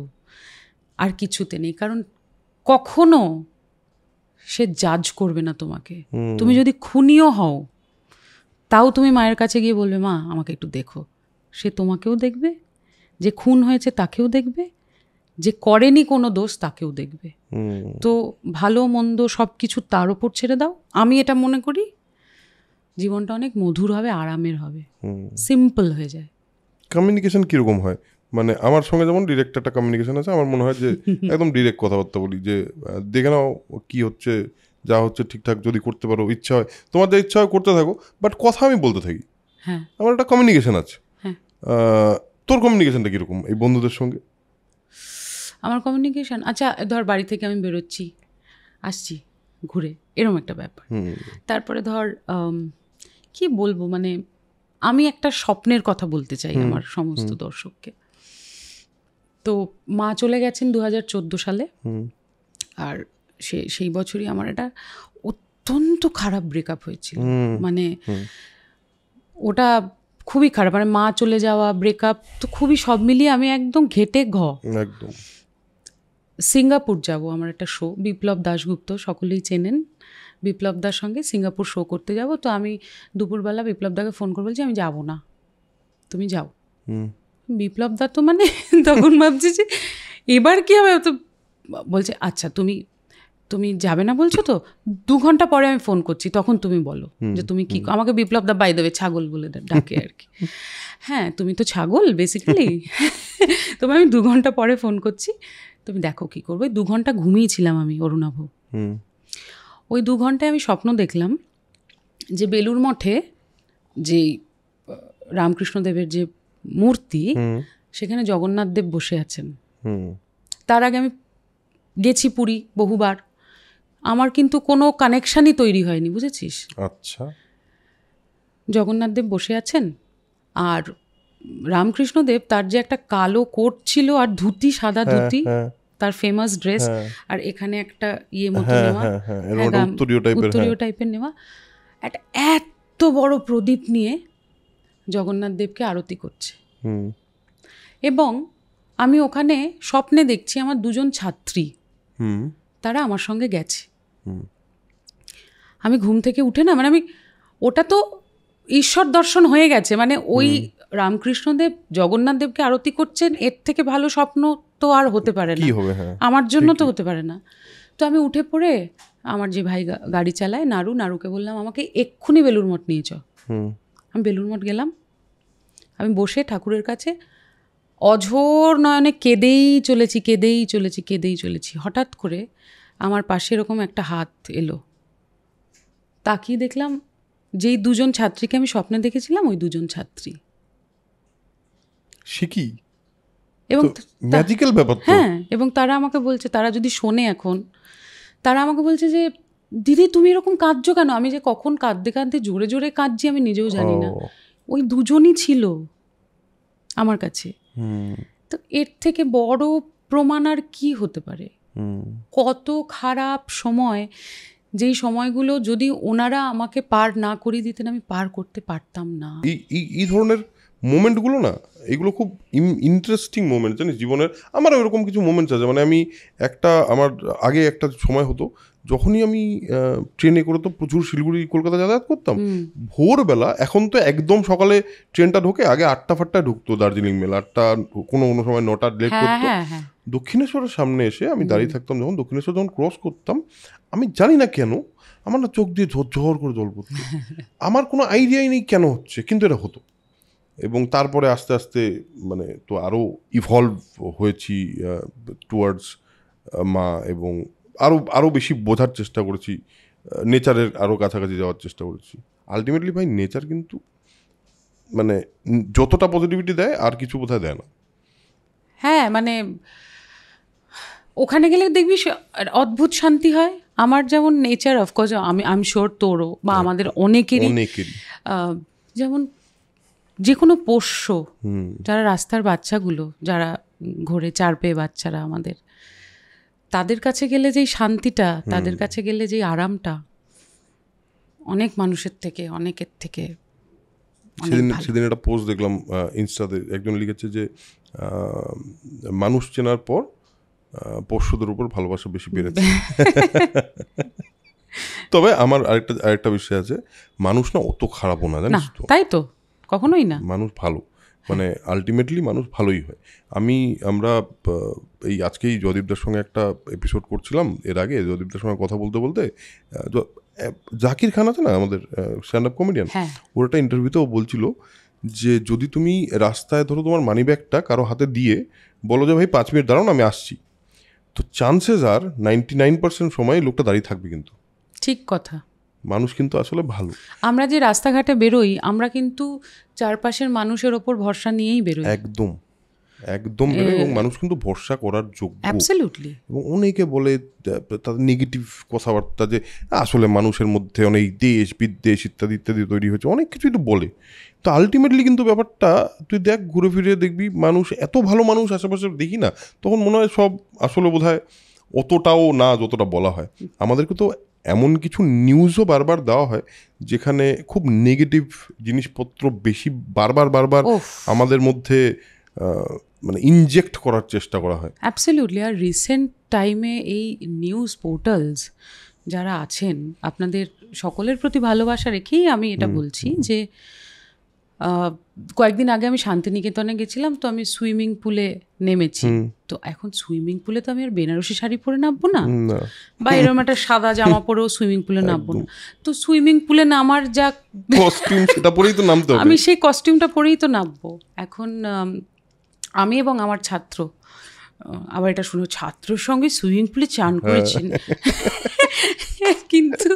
আর কিছুতে নেই। কারণ কখনো সে জাজ করবে না তোমাকে। তুমি যদি খুনিও হও, তাও তুমি মায়ের কাছে গিয়ে বলবে, মা আমাকে একটু দেখো। সে তোমাকেও দেখবে, যে খুন হয়েছে তাকেও দেখবে, যে করেনি কোনো দোষ তাকেও দেখবে। তো ভালো মন্দ সব কিছু তার ওপর ছেড়ে দাও। আমি এটা মনে করি জীবনটা অনেক মধুর হবে, আরামের হবে, সিম্পল হয়ে যায়। কমিউনিকেশন কীরকম হয়? মানে আমার সঙ্গে যেমন ডিরেক্ট একটা কমিউনিকেশন আছে, আমার মনে হয় যে একদম ডিরেক্ট কথাবার্তা বলি, যে দেখে নাও কী হচ্ছে, যা হচ্ছে ঠিকঠাক যদি করতে পারো, ইচ্ছা হয় তোমার যা ইচ্ছা হয় করতে থাকো, বাট কথা আমি বলতে থাকি। হ্যাঁ, আমার একটা কমিউনিকেশন আছে। তোর কমিউনিকেশনটা কীরকম এই বন্ধুদের সঙ্গে? আমার কমিউনিকেশন, আচ্ছা ধর বাড়ি থেকে আমি বেরোচ্ছি, আসছি ঘুরে, এরকম একটা ব্যাপার। তারপরে ধর কি বলবো, মানে আমি একটা স্বপ্নের কথা বলতে চাই আমার সমস্ত দর্শককে। তো মা চলে গেছেন 2014 সালে, আর সেই বছরই আমার একটা অত্যন্ত খারাপ ব্রেকআপ হয়েছিল। মানে ওটা খুবই খারাপ, মানে মা চলে যাওয়া, ব্রেকআপ, তো খুবই সব মিলিয়ে আমি একদম ঘেটে একদম। সিঙ্গাপুর যাব, আমার একটা শো, বিপ্লব দাশগুপ্ত সকলেই চেনেন, বিপ্লব দার সঙ্গে সিঙ্গাপুর শো করতে যাব। তো আমি দুপুরবেলা বিপ্লব দাকে ফোন করে বলছি আমি যাব না, তুমি যাও। বিপ্লব দা তো মানে তখন ভাবছি যে এবার কি হবে, তো বলছে আচ্ছা তুমি যাবে না বলছো, তো 2 ঘন্টা পরে আমি ফোন করছি, তখন তুমি বলো যে তুমি কি। আমাকে বিপ্লব দা বাই দেবে ছাগল বলে ডাকে আর কি। হ্যাঁ, তুমি তো ছাগল বেসিক্যালি। তবে আমি 2 ঘন্টা পরে ফোন করছি, তুমি দেখো কি করবে। 2 ঘন্টা ঘুমিয়েছিলাম আমি, অরুণাভ। ওই 2 ঘন্টায় আমি স্বপ্ন দেখলাম যে বেলুড় মঠে যে রামকৃষ্ণদেবের যে মূর্তি, সেখানে জগন্নাথ দেব বসে আছেন। তার আগে আমি গেছি পুরী বহুবার, আমার কিন্তু কোনো কানেকশানই তৈরি হয়নি, বুঝেছিস? আচ্ছা। জগন্নাথ দেব বসে আছেন, আর রামকৃষ্ণদেব, তার যে একটা কালো কোট ছিল আর ধুতি, সাদা ধুতি, তার ফেমাস ড্রেস, আর এখানে একটা মতো নেওয়া, উত্তরীয় টাইপের নেওয়া, একটা এত বড় প্রদীপ নিয়ে জগন্নাথ দেবকে আরতি করছে। এবং আমি ওখানে স্বপ্নে দেখছি আমার 2জন ছাত্রী, তারা আমার সঙ্গে গেছে। আমি ঘুম থেকে উঠে না, মানে আমি, ওটা তো ঈশ্বর দর্শন হয়ে গেছে, মানে ওই রামকৃষ্ণদেব জগন্নাথ দেবকে আরতি করছেন, এর থেকে ভালো স্বপ্ন তো আর হতে পারে না, আমার জন্য তো হতে পারে না। তো আমি উঠে পড়ে আমার যে ভাই গাড়ি চালায়, নাড়ুকে বললাম আমাকে এক্ষুনি বেলুড় মঠ নিয়ে চ। আমি বেলুড় মঠ গেলাম, আমি বসে ঠাকুরের কাছে অঝোর নয়নে কেঁদেই চলেছি। হঠাৎ করে আমার পাশে এরকম একটা হাত এলো, তাকিয়ে দেখলাম যেই 2জন ছাত্রীকে আমি স্বপ্নে দেখেছিলাম, ওই 2জন ছাত্রী। শিখি এবং ম্যাজিক্যাল ব্যাপার। হ্যাঁ, এবং তারা আমাকে বলছে, তারা যদি শোনে এখন, তারা আমাকে বলছে যে দিদি তুমি এরকম কাঁদছো কেন? আমি যে কখন কাঁদতে জোরে জোরে কাঁদছি আমি নিজেও জানি না। ওই 2জনই ছিল আমার কাছে। তো এর থেকে বড় প্রমাণ আর কি হতে পারে? কত খারাপ সময়, যেই সময়গুলো যদি ওনারা আমাকে পার না করিয়ে দিতেন, আমি পার করতে পারতাম না। এই ধরনের মোমেন্টগুলো না, এগুলো খুব ইন্টারেস্টিং মোমেন্ট, জানিস জীবনের। আমারও এরকম কিছু মোমেন্টস আছে। মানে আমি আমার আগে একটা সময় হতো, যখনই আমি ট্রেনে করে তো প্রচুর শিলিগুড়ি কলকাতা যাতায়াত করতাম, ভোরবেলা, এখন তো একদম সকালে ট্রেনটা ঢোকে, আগে 8টা ঢুকতো দার্জিলিং মেল, 8টা, কোনো সময় 9টা লেট করতো। দক্ষিণেশ্বরের সামনে এসে আমি দাঁড়িয়ে থাকতাম, যখন দক্ষিণেশ্বর যখন ক্রস করতাম, আমি জানি না কেন আমার না চোখ দিয়ে ঝরঝর করে জল পড়তো। আমার কোনো আইডিয়াই নেই কেন হচ্ছে, কিন্তু এটা হতো। এবং তারপরে আস্তে আস্তে মানে তো আরও ইভলভ হয়েছি টুয়ার্ডস মা, এবং আরও বেশি বোঝার চেষ্টা করেছি, নেচারের আরও কাছাকাছি যাওয়ার চেষ্টা করেছি। আলটিমেটলি ভাই, নেচার কিন্তু মানে যতটা পজিটিভিটি দেয় আর কিছু বোধহয় দেয় না। হ্যাঁ, মানে ওখানে গেলে দেখবি অদ্ভুত শান্তি হয়। আমার যেমন নেচার, অফকোর্স আমি শিওর তোরও বা আমাদের অনেকেরই, যেমন যে কোনো পোষ্য, যারা রাস্তার বাচ্চাগুলো, যারা ঘোরে চার পেয়ে বাচ্চারা আমাদের, তাদের কাছে গেলে যেই শান্তিটা, তাদের কাছে গেলে যেই আরামটা অনেক মানুষের থেকে, অনেকের থেকে। সেদিন একটা পোস্ট দেখলাম ইনস্টাতে, একজন লিখেছে যে মানুষ চেনার পর পশুদের উপর ভালোবাসা বেশি বেড়েছে। তবে আমার আরেকটা বিষয় আছে, মানুষ না অত খারাপও না, জানিস তো? তাই তো, কখনোই না। মানুষ ভালো, মানে আলটিমেটলি মানুষ ভালোই হয়। আমরা এই আজকেই জয়দীপদার সঙ্গে একটা এপিসোড করছিলাম, এর আগে জয়দীপদার সঙ্গে কথা বলতে বলতে জাকির খান আছে না আমাদের স্ট্যান্ড আপ কমেডিয়ান, ওর একটা ইন্টারভিউতেও বলছিল যে যদি তুমি রাস্তায় ধরো তোমার মানি ব্যাগটা কারো হাতে দিয়ে বলো যে ভাই 5 মিনিট দাঁড়াও আমি আসছি, তো চান্সেস আর 99% সময় লোকটা দাঁড়িয়ে থাকবে। কিন্তু ঠিক কথা, মানুষ কিন্তু আসলে ভালো। আমরা যে রাস্তাঘাটে বেরোই, আমরা কিন্তু চারপাশের মানুষের ওপর ভরসা নিয়েই বেরোই, একদম বেরোয়, এবং মানুষ কিন্তু ভরসা করার যোগ্য। অ্যাবসলিউটলি। এবং অনেকে বলে তাদের নেগেটিভ কথাবার্তা, যে আসলে মানুষের মধ্যে অনেক দেশ বিদ্বেষ ইত্যাদি ইত্যাদি তৈরি হয়েছে, অনেক কিছুই তো বলে। তো আলটিমেটলি কিন্তু ব্যাপারটা তুই দেখ, ঘুরে ফিরে দেখবি মানুষ, এত ভালো মানুষ আশেপাশে দেখি না, তখন মনে হয় সব আসলে বোধহয় অতটাও না যতটা বলা হয়। আমাদেরকে তো এমন কিছু নিউজও বারবার দেওয়া হয় যেখানে খুব নেগেটিভ জিনিসপত্র বেশি বারবার আমাদের মধ্যে মানে ইনজেক্ট করার চেষ্টা করা হয়। অ্যাবসলিউটলি। আর রিসেন্ট টাইমে এই নিউজ পোর্টালস যারা আছেন, আপনাদের সকলের প্রতি ভালোবাসা রেখেই আমি এটা বলছি যে কয়েকদিন আগে আমি শান্তিনিকেতনে গেছিলাম, তো আমি সুইমিং পুলে নেমেছি। তো এখন সুইমিং পুলে তো আমি আর বেনারসি শাড়ি পরে নামবো না, বা এরকম একটা সাদা জামা পরেও সুইমিং পুলে নামবো না। তো সুইমিং পুলে নামার যা কস্টিউম, সেটা পরেই তো নামতে হবে, আমি সেই কস্টিউমটা পরেই তো নামবো। এখন আমি এবং আমার ছাত্র, আবার এটা শুনো, ছাত্রর সঙ্গে সুইমিং পুলে চান করেছেন, কিন্তু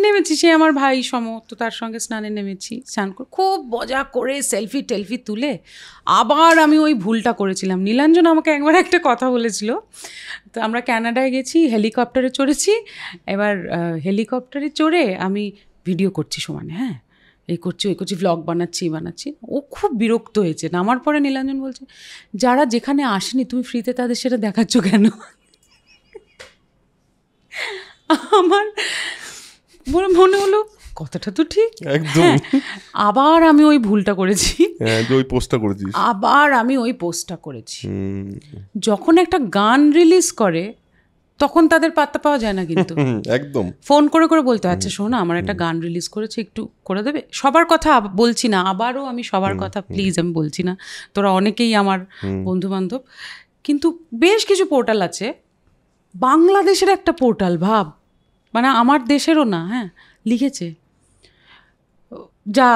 নেমেছি, সে আমার ভাই সম, তো তার সঙ্গে স্নানে নেমেছি, স্নান করে খুব মজা করে সেলফি টেলফি তুলে। আবার আমি ওই ভুলটা করেছিলাম। নীলাঞ্জন আমাকে একবার একটা কথা বলেছিল, তো আমরা ক্যানাডায় গেছি, হেলিকপ্টারে চড়েছি, এবার হেলিকপ্টারে চড়ে আমি ভিডিও করছি সমানে, হ্যাঁ এই করছি ওই করছি, ভ্লগ বানাচ্ছি। ও খুব বিরক্ত হয়েছে। নামার পরে নীলাঞ্জন বলছে, যারা যেখানে আসেনি তুমি ফ্রিতে তাদের সেটা দেখাচ্ছ কেন? আমার মনে হলো কথাটা তো ঠিক, একদম। আবার আমি ওই ভুলটা করেছি, ওই পোস্টটা করেছিস। আবার আমি ওই পোস্টটা করেছি। যখন একটা গান রিলিজ করে তখন তাদের পাত্তা পাওয়া যায় না, কিন্তু একদম ফোন করে বলতে, আচ্ছা শোনো আমার একটা গান রিলিজ করেছে, একটু করে দেবে। সবার কথা বলছি না, আবারও আমি সবার কথা প্লিজ আমি বলছি না, তোরা অনেকেই আমার বন্ধু বান্ধব, কিন্তু বেশ কিছু পোর্টাল আছে, বাংলাদেশের একটা পোর্টাল ভাব, মানে আমার দেশেরও না, হ্যাঁ লিখেছে যা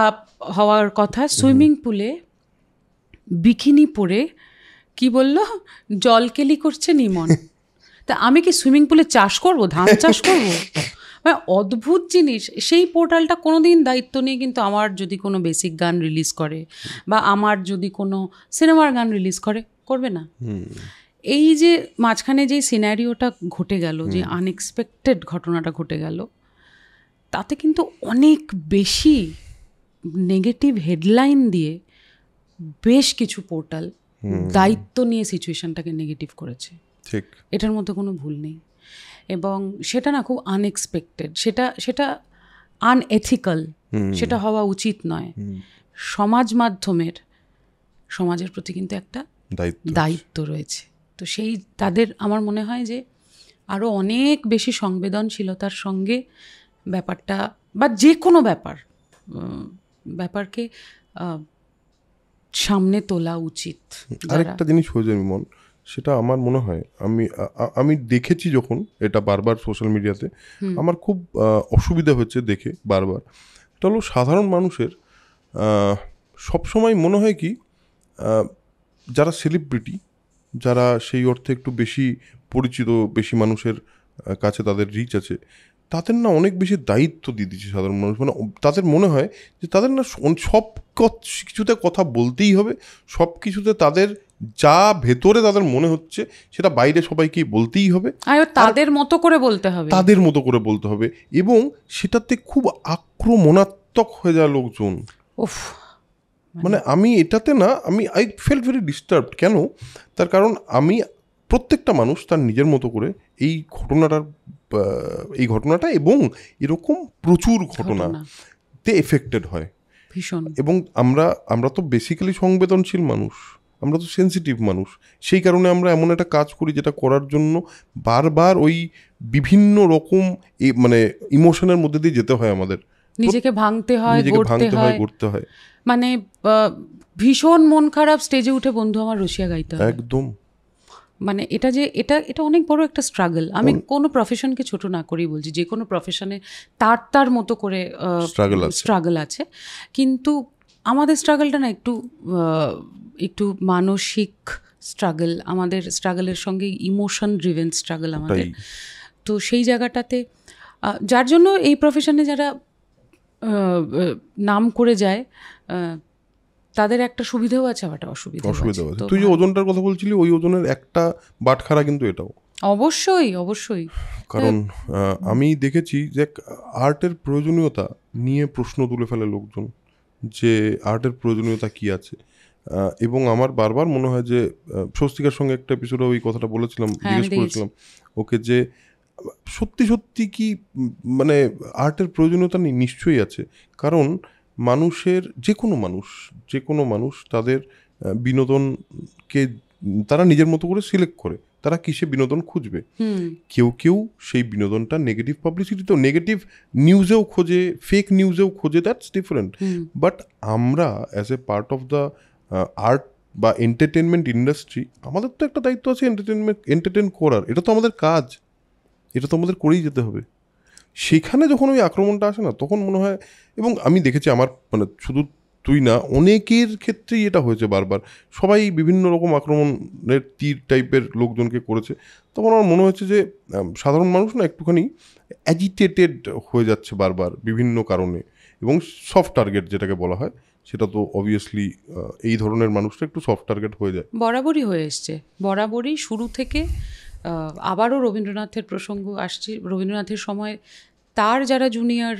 হওয়ার কথা, সুইমিং পুলে বিকিনি পরে কি বললো, জলকেলি করছে নিমন। তা আমি কি সুইমিং পুলে চাষ করব, ধান চাষ করব? মানে অদ্ভুত জিনিস। সেই পোর্টালটা কোনো দিন দায়িত্ব নিয়ে, কিন্তু আমার যদি কোনো বেসিক গান রিলিজ করে বা আমার যদি কোনো সিনেমার গান রিলিজ করবে না। এই যে মাঝখানে যে সিনারিওটা ঘটে গেল, যে আনএক্সপেক্টেড ঘটনাটা ঘটে গেল, তাতে কিন্তু অনেক বেশি নেগেটিভ হেডলাইন দিয়ে বেশ কিছু পোর্টাল দায়িত্ব নিয়ে সিচুয়েশনটাকে নেগেটিভ করেছে। ঠিক, এটার মধ্যে কোনো ভুল নেই। এবং সেটা না খুব আনএক্সপেক্টেড, সেটা আনএথিক্যাল, সেটা হওয়া উচিত নয়। সমাজ মাধ্যমের, সমাজের প্রতি কিন্তু একটা দায়িত্ব রয়েছে। তো সেই তাদের আমার মনে হয় যে আরও অনেক বেশি সংবেদনশীলতার সঙ্গে ব্যাপারটা, বা যে কোনো ব্যাপারকে সামনে তোলা উচিত। আরেকটা জিনিস হয়েছে মন, সেটা আমার মনে হয়, আমি দেখেছি যখন এটা বারবার সোশ্যাল মিডিয়াতে, আমার খুব অসুবিধা হচ্ছে দেখে বারবার। এটা হলো সাধারণ মানুষের সবসময় মনে হয় কি, যারা সেলিব্রিটি, যারা সেই অর্থে একটু বেশি পরিচিত, বেশি মানুষের কাছে তাদের রিচ আছে, তাদের না অনেক বেশি দায়িত্ব দিয়ে দিচ্ছে সাধারণ মানুষ, মানে তাদের মনে হয় যে তাদের না সব কিছুতে কথা বলতেই হবে, সব কিছুতে তাদের যা ভেতরে তাদের মনে হচ্ছে সেটা বাইরে সবাইকেই বলতেই হবে, তাদের মতো করে বলতে হবে, তাদের মতো করে বলতে হবে, এবং সেটাতে খুব আক্রমণাত্মক হয়ে যায় লোকজন। মানে আমি এটাতে না, আই ফেল্ট ভেরি ডিস্টার্বড। কেন? তার কারণ আমি প্রত্যেকটা মানুষ তার নিজের মতো করে এই ঘটনাটা এবং এরকম প্রচুর ঘটনাতে এফেক্টেড হয় ভীষণ। এবং আমরা তো বেসিক্যালি সংবেদনশীল মানুষ, আমরা তো সেন্সিটিভ মানুষ, সেই কারণে আমরা এমন একটা কাজ করি যেটা করার জন্য বারবার ওই বিভিন্ন রকম মানে ইমোশনের মধ্যে দিয়ে যেতে হয়, আমাদের নিজেকে ভাঙতে হয়, গড়তে হয়। মানে ভীষণ মন খারাপ স্টেজে উঠে বন্ধু আমার রসিয়া গাইতে হয়, একদম। মানে এটা অনেক বড় একটা স্ট্রাগল। আমি কোনো প্রফেশনকে ছোট না করেই বলছি, যে কোনো প্রফেশনে তার মতো করে স্ট্রাগল আছে, কিন্তু আমাদের স্ট্রাগলটা না একটু মানসিক স্ট্রাগল, আমাদের স্ট্রাগলের সঙ্গে ইমোশন ড্রিভেন স্ট্রাগল আমাদের। তো সেই জায়গাটাতে যার জন্য এই প্রফেশনে যারা নাম করে যায় তাদের একটা সুবিধাও আছে, একটা অসুবিধা আছে। তুই যে ওজনটার কথা বলছিলি, ওই ওজনের একটা বাটখারা কিন্তু এটাও। অবশ্যই। কারণ আমি দেখেছি যে আর্টের প্রয়োজনীয়তা নিয়ে প্রশ্ন তুলে ফেলে লোকজন, যে আর্টের প্রয়োজনীয়তা কি আছে। এবং আমার বারবার মনে হয় যে স্বস্তিকার সঙ্গে একটা এপিসোডে ওই কথাটা বলেছিলাম, জিজ্ঞেস করেছিলাম ওকে যে সত্যি কি মানে আর্টের প্রয়োজনীয়তা নিশ্চয়ই আছে। কারণ মানুষের যে কোনো মানুষ তাদের বিনোদনকে তারা নিজের মতো করে সিলেক্ট করে, তারা কিসে বিনোদন খুঁজবে। কেউ সেই বিনোদনটা নেগেটিভ পাবলিসিটিতেও, নেগেটিভ নিউজেও খোঁজে, ফেক নিউজেও খোঁজে, দ্যাটস ডিফারেন্ট। বাট আমরা as a part of the art বা এন্টারটেনমেন্ট ইন্ডাস্ট্রি, আমাদের তো একটা দায়িত্ব আছে এন্টারটেন করার। এটা তো আমাদের কাজ, এটা তো আমাদের করেই যেতে হবে। সেখানে যখন ওই আক্রমণটা আসে না, তখন মনে হয়, এবং আমি দেখেছি আমার মানে শুধু তুই না, অনেকের ক্ষেত্রেই এটা হয়েছে বারবার, সবাই বিভিন্ন রকম আক্রমণের তীর টাইপের লোকজনকে করেছে। তখন আমার মনে হচ্ছে যে সাধারণ মানুষ না একটুখানি অ্যাজিটেটেড হয়ে যাচ্ছে বারবার বিভিন্ন কারণে, এবং সফট টার্গেট যেটাকে বলা হয়, সেটা তো অবভিয়াসলি এই ধরনের মানুষটা একটু সফট টার্গেট হয়ে যায়, বরাবরই হয়ে এসছে, বরাবরই শুরু থেকে। আবারও রবীন্দ্রনাথের প্রসঙ্গ আসছে, রবীন্দ্রনাথের সময় তার যারা জুনিয়র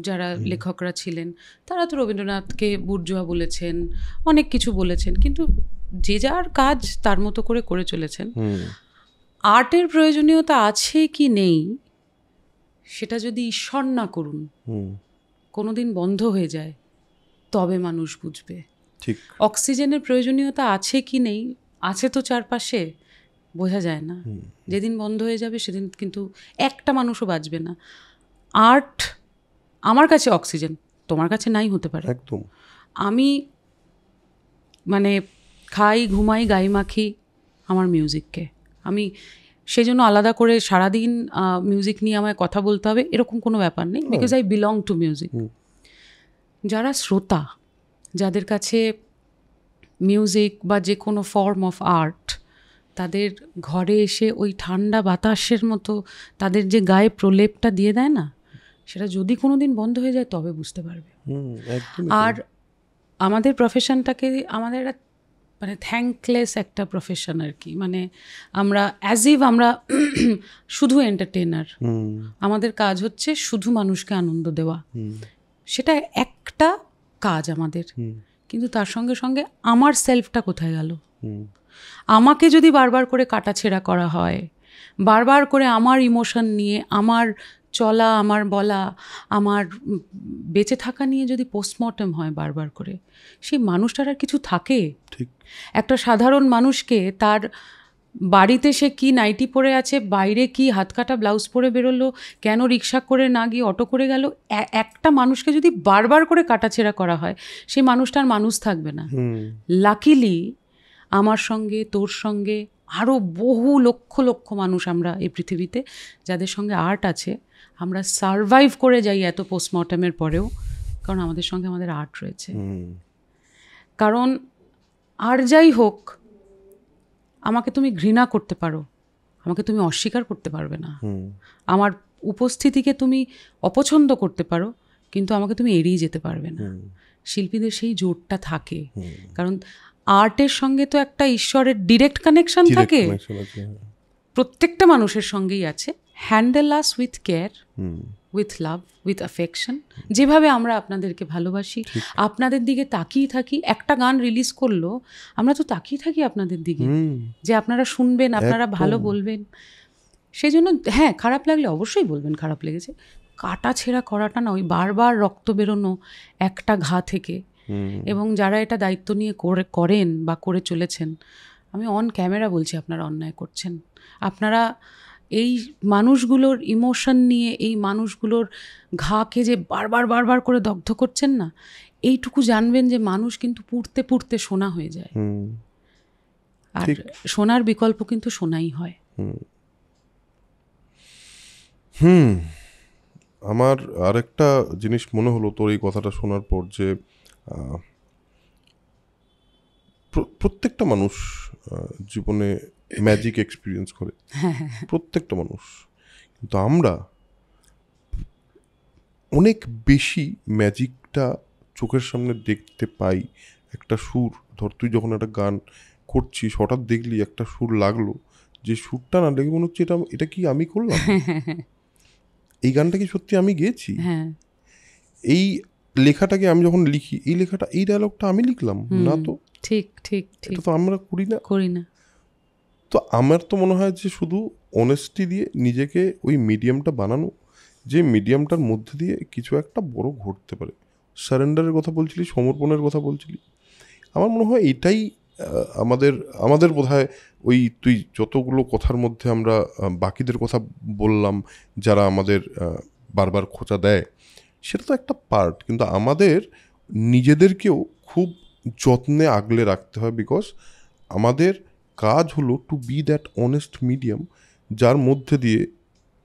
যারা লেখকরা ছিলেন, তারা তো রবীন্দ্রনাথকে বুর্জোয়া বলেছেন, অনেক কিছু বলেছেন, কিন্তু যে যার কাজ তার মতো করে চলেছেন। আর্টের প্রয়োজনীয়তা আছে কি নেই, সেটা যদি ঈশ্বর না করুন কোনোদিন বন্ধ হয়ে যায়, তবে মানুষ বুঝবে। ঠিক। অক্সিজেনের প্রয়োজনীয়তা আছে কি নেই, আছে তো চারপাশে, বোঝা যায় না। যেদিন বন্ধ হয়ে যাবে সেদিন কিন্তু একটা মানুষও বাঁচবে না। আর্ট আমার কাছে অক্সিজেন, তোমার কাছে নাই হতে পারে। একদম। আমি মানে খাই, ঘুমাই, গাই মাখি আমার মিউজিককে। আমি সেই জন্য আলাদা করে সারাদিন মিউজিক নিয়ে আমায় কথা বলতে হবে এরকম কোনো ব্যাপার নেই, because I belong to music. যারা শ্রোতা, যাদের কাছে মিউজিক বা যে কোনো ফর্ম অফ আর্ট তাদের ঘরে এসে ওই ঠান্ডা বাতাসের মতো তাদের যে গায়ে প্রলেপটা দিয়ে দেয় না, সেটা যদি কোনো দিন বন্ধ হয়ে যায় তবে বুঝতে পারবে। আর আমাদের প্রফেশনটাকে আমাদের মানে থ্যাঙ্কলেস একটা প্রফেশন আর কি, মানে আমরা অ্যাজ ইভ আমরা শুধু এন্টারটেনার, আমাদের কাজ হচ্ছে শুধু মানুষকে আনন্দ দেওয়া, সেটা একটা কাজ আমাদের। কিন্তু তার সঙ্গে সঙ্গে আমার সেলফটা কোথায় গেল? আমাকে যদি বারবার করে কাটাছেঁড়া করা হয়, বারবার করে আমার ইমোশন নিয়ে, আমার চলা, আমার বলা, আমার বেঁচে থাকা নিয়ে যদি পোস্টমর্টেম হয় বারবার করে, সেই মানুষটার আর কিছু থাকে? ঠিক। একটা সাধারণ মানুষকে তার বাড়িতে সে কি নাইটি পরে আছে, বাইরে কি হাতকাটা ব্লাউজ পরে বেরোলো, কেন রিক্সা করে না গিয়ে অটো করে গেল, একটা মানুষকে যদি বারবার করে কাটাছেঁড়া করা হয়, সেই মানুষটার মানুষ থাকবে না। লাকিলি আমার সঙ্গে, তোর সঙ্গে আরও বহু লক্ষ লক্ষ মানুষ আমরা এই পৃথিবীতে, যাদের সঙ্গে আর্ট আছে, আমরা সারভাইভ করে যাই এত পোস্টমর্টেমের পরেও, কারণ আমাদের সঙ্গে আমাদের আর্ট রয়েছে। কারণ আর যাই হোক, আমাকে তুমি ঘৃণা করতে পারো, আমাকে তুমি অস্বীকার করতে পারবে না। আমার উপস্থিতিকে তুমি অপছন্দ করতে পারো, কিন্তু আমাকে তুমি এড়িয়ে যেতে পারবে না। শিল্পীদের সেই জোরটা থাকে, কারণ আর্টের সঙ্গে তো একটা ঈশ্বরের ডিরেক্ট কানেকশন থাকে, প্রত্যেকটা মানুষের সঙ্গেই আছে। Handle us with care, with love, with affection, যেভাবে আমরা আপনাদেরকে ভালোবাসি, আপনাদের দিকে তাকিয়ে থাকি। একটা গান রিলিজ করলো, আমরা তো তাকিয়ে থাকি আপনাদের দিকে, যে আপনারা শুনবেন, আপনারা ভালো বলবেন। সেই জন্য হ্যাঁ, খারাপ লাগলে অবশ্যই বলবেন খারাপ লেগেছে। কাটা ছেঁড়া করাটা না, ওই বারবার রক্ত বেরোনো একটা ঘা থেকে। এবং যারা এটা দায়িত্ব নিয়ে করেন বা করে চলেছেন, আমি অন ক্যামেরা বলছি, আপনারা অন্যায় করছেন। আপনারা এই মানুষগুলোর ইমোশন নিয়ে, এই মানুষগুলোর ঘাকে যে বারবার বারবার করে দগ্ধ করছেন না, এইটুকু জানবেন যে মানুষ কিন্তু পুড়তে পুড়তে সোনা হয়ে যায়। আর সোনার বিকল্প কিন্তু সোনাই হয়। আমার আরেকটা জিনিস মনে হলো তোর এই কথাটা শোনার পর, যে প্রত্যেকটা মানুষ জীবনে ম্যাজিক এক্সপিরিয়েন্স করে, প্রত্যেকটা মানুষ। কিন্তু আমরা অনেক বেশি ম্যাজিকটা চোখের সামনে দেখতে পাই। একটা সুর, ধর তুই যখন একটা গান করছিস, হঠাৎ দেখলি একটা সুর লাগলো, যে সুরটা না লেগে মনে হচ্ছে এটা কি আমি করলাম, এই গানটা কি সত্যি আমি গেয়েছি, এই লেখাটাকে আমি যখন লিখি, এই লেখাটা, এই ডায়লগটা আমি লিখলাম না তো, ঠিক ঠিক এটা তো আমরা করি না। তো আমার তো মনে হয় যে শুধু অনেস্টি দিয়ে নিজেকে ওই মিডিয়ামটা বানানো, যে মিডিয়ামটার মধ্যে দিয়ে কিছু একটা বড় ঘটতে পারে। সারেন্ডারের কথা বলছিলি, সমর্পণের কথা বলছিলি, আমার মনে হয় এটাই আমাদের বোধহয় ওই তুই যতগুলো কথার মধ্যে আমরা বাকিদের কথা বললাম, যারা আমাদের বারবার খোঁচা দেয়, সেটা তো একটা পার্ট, কিন্তু আমাদের নিজেদেরকেও খুব যত্নে আগলে রাখতে হয়। বিকজ আমাদের কাজ হলো to be that honest medium, যার মধ্যে দিয়ে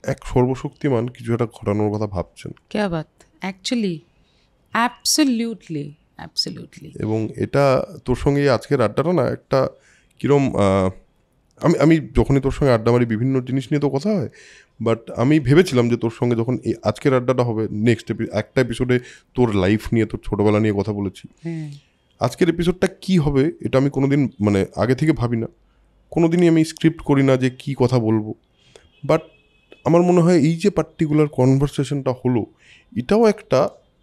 এক সর্বশক্তিমান কিছু একটা ঘটানোর কথা ভাবছেন। ক্যা বাত, অ্যাকচুয়ালি অ্যাবসলিউটলি অ্যাবসলিউটলি। এবং এটা তোর সঙ্গে আজকের আড্ডাটা না একটা কিরম, আমি যখনই তোর সঙ্গে আড্ডা মারি বিভিন্ন জিনিস নিয়ে তো কথা হয়, বাট আমি ভেবেছিলাম যে তোর সঙ্গে যখন এই আজকের আড্ডাটা হবে, নেক্সট একটা এপিসোডে তোর লাইফ নিয়ে, তোর ছোটোবেলা নিয়ে কথা বলেছি। আজকের এপিসোডটা কি হবে এটা আমি কোনোদিন মানে আগে থেকে ভাবি না, কোনোদিনই আমি স্ক্রিপ্ট করি না যে কি কথা বলবো। বাট আমার মনে হয় এই যে পার্টিকুলার কনভারসেশনটা হলো, এটাও একটা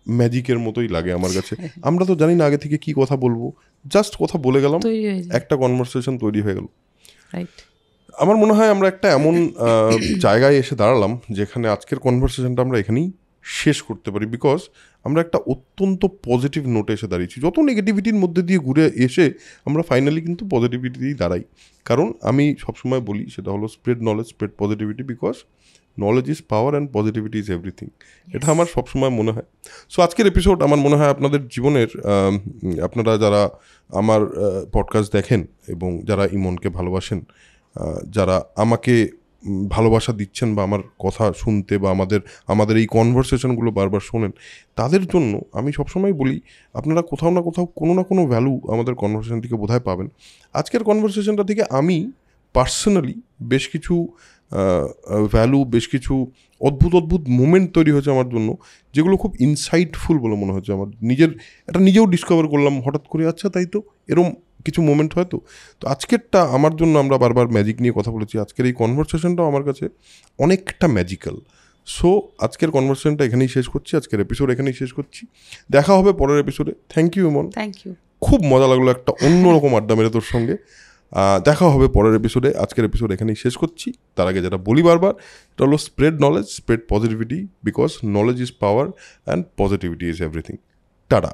ম্যাজিকের মতোই লাগে আমার কাছে। আমরা তো জানি না আগে থেকে কি কথা বলবো, জাস্ট কথা বলে গেলাম, একটা কনভারসেশন তৈরি হয়ে গেল। আমার মনে হয় আমরা একটা এমন জায়গায় এসে দাঁড়ালাম যেখানে আজকের কনভারসেশনটা আমরা এখানেই শেষ করতে পারি, বিকজ আমরা একটা অত্যন্ত পজিটিভ নোটে এসে দাঁড়িয়েছি। যত নেগেটিভিটির মধ্যে দিয়ে ঘুরে এসে আমরা ফাইনালি কিন্তু পজিটিভিটিতেই দাঁড়াই। কারণ আমি সবসময় বলি, সেটা হলো spread knowledge, spread positivity, because knowledge is power and positivity is everything. এটা আমার সবসময় মনে হয়। সো আজকের এপিসোড আমার মনে হয় আপনাদের জীবনের, আপনারা যারা আমার পডকাস্ট দেখেন এবং যারা ইমনকে ভালোবাসেন, যারা আমাকে ভালোবাসা দিচ্ছেন বা আমার কথা শুনতে বা আমাদের এই কনভারসেশনগুলো বারবার শোনেন, তাদের জন্য আমি সবসময় বলি, আপনারা কোথাও না কোথাও কোনো না কোনো ভ্যালু আমাদের কনভারসেশন থেকে বোধহয় পাবেন। আজকের কনভারসেশনটা থেকে আমি পার্সোনালি বেশ কিছু ভ্যালু, বেশ কিছু অদ্ভুত মোমেন্ট তৈরি হয়েছে আমার জন্য, যেগুলো খুব ইনসাইটফুল বলে মনে হচ্ছে আমার নিজেও ডিসকভার করলাম হঠাৎ করে। আচ্ছা, তাই তো, এরম কিছু মোমেন্ট হয়তো। তো আজকেরটা আমার জন্য, আমরা বারবার ম্যাজিক নিয়ে কথা বলেছি, আজকের এই কনভারসেশনটাও আমার কাছে অনেকটা ম্যাজিক্যাল। সো আজকের কনভারসেশনটা এখানেই শেষ করছি, আজকের এপিসোড এখানেই শেষ করছি। দেখা হবে পরের এপিসোডে। Thank you Iman, thank you, খুব মজা লাগলো একটা অন্যরকম আড্ডা মেরে তোর সঙ্গে। দেখা হবে পরের এপিসোডে। আজকের এপিসোড এখানেই শেষ করছি। তার আগে যেটা বলি বারবার, এটা হলো spread knowledge, spread positivity, because knowledge is power and positivity is everything. Tata.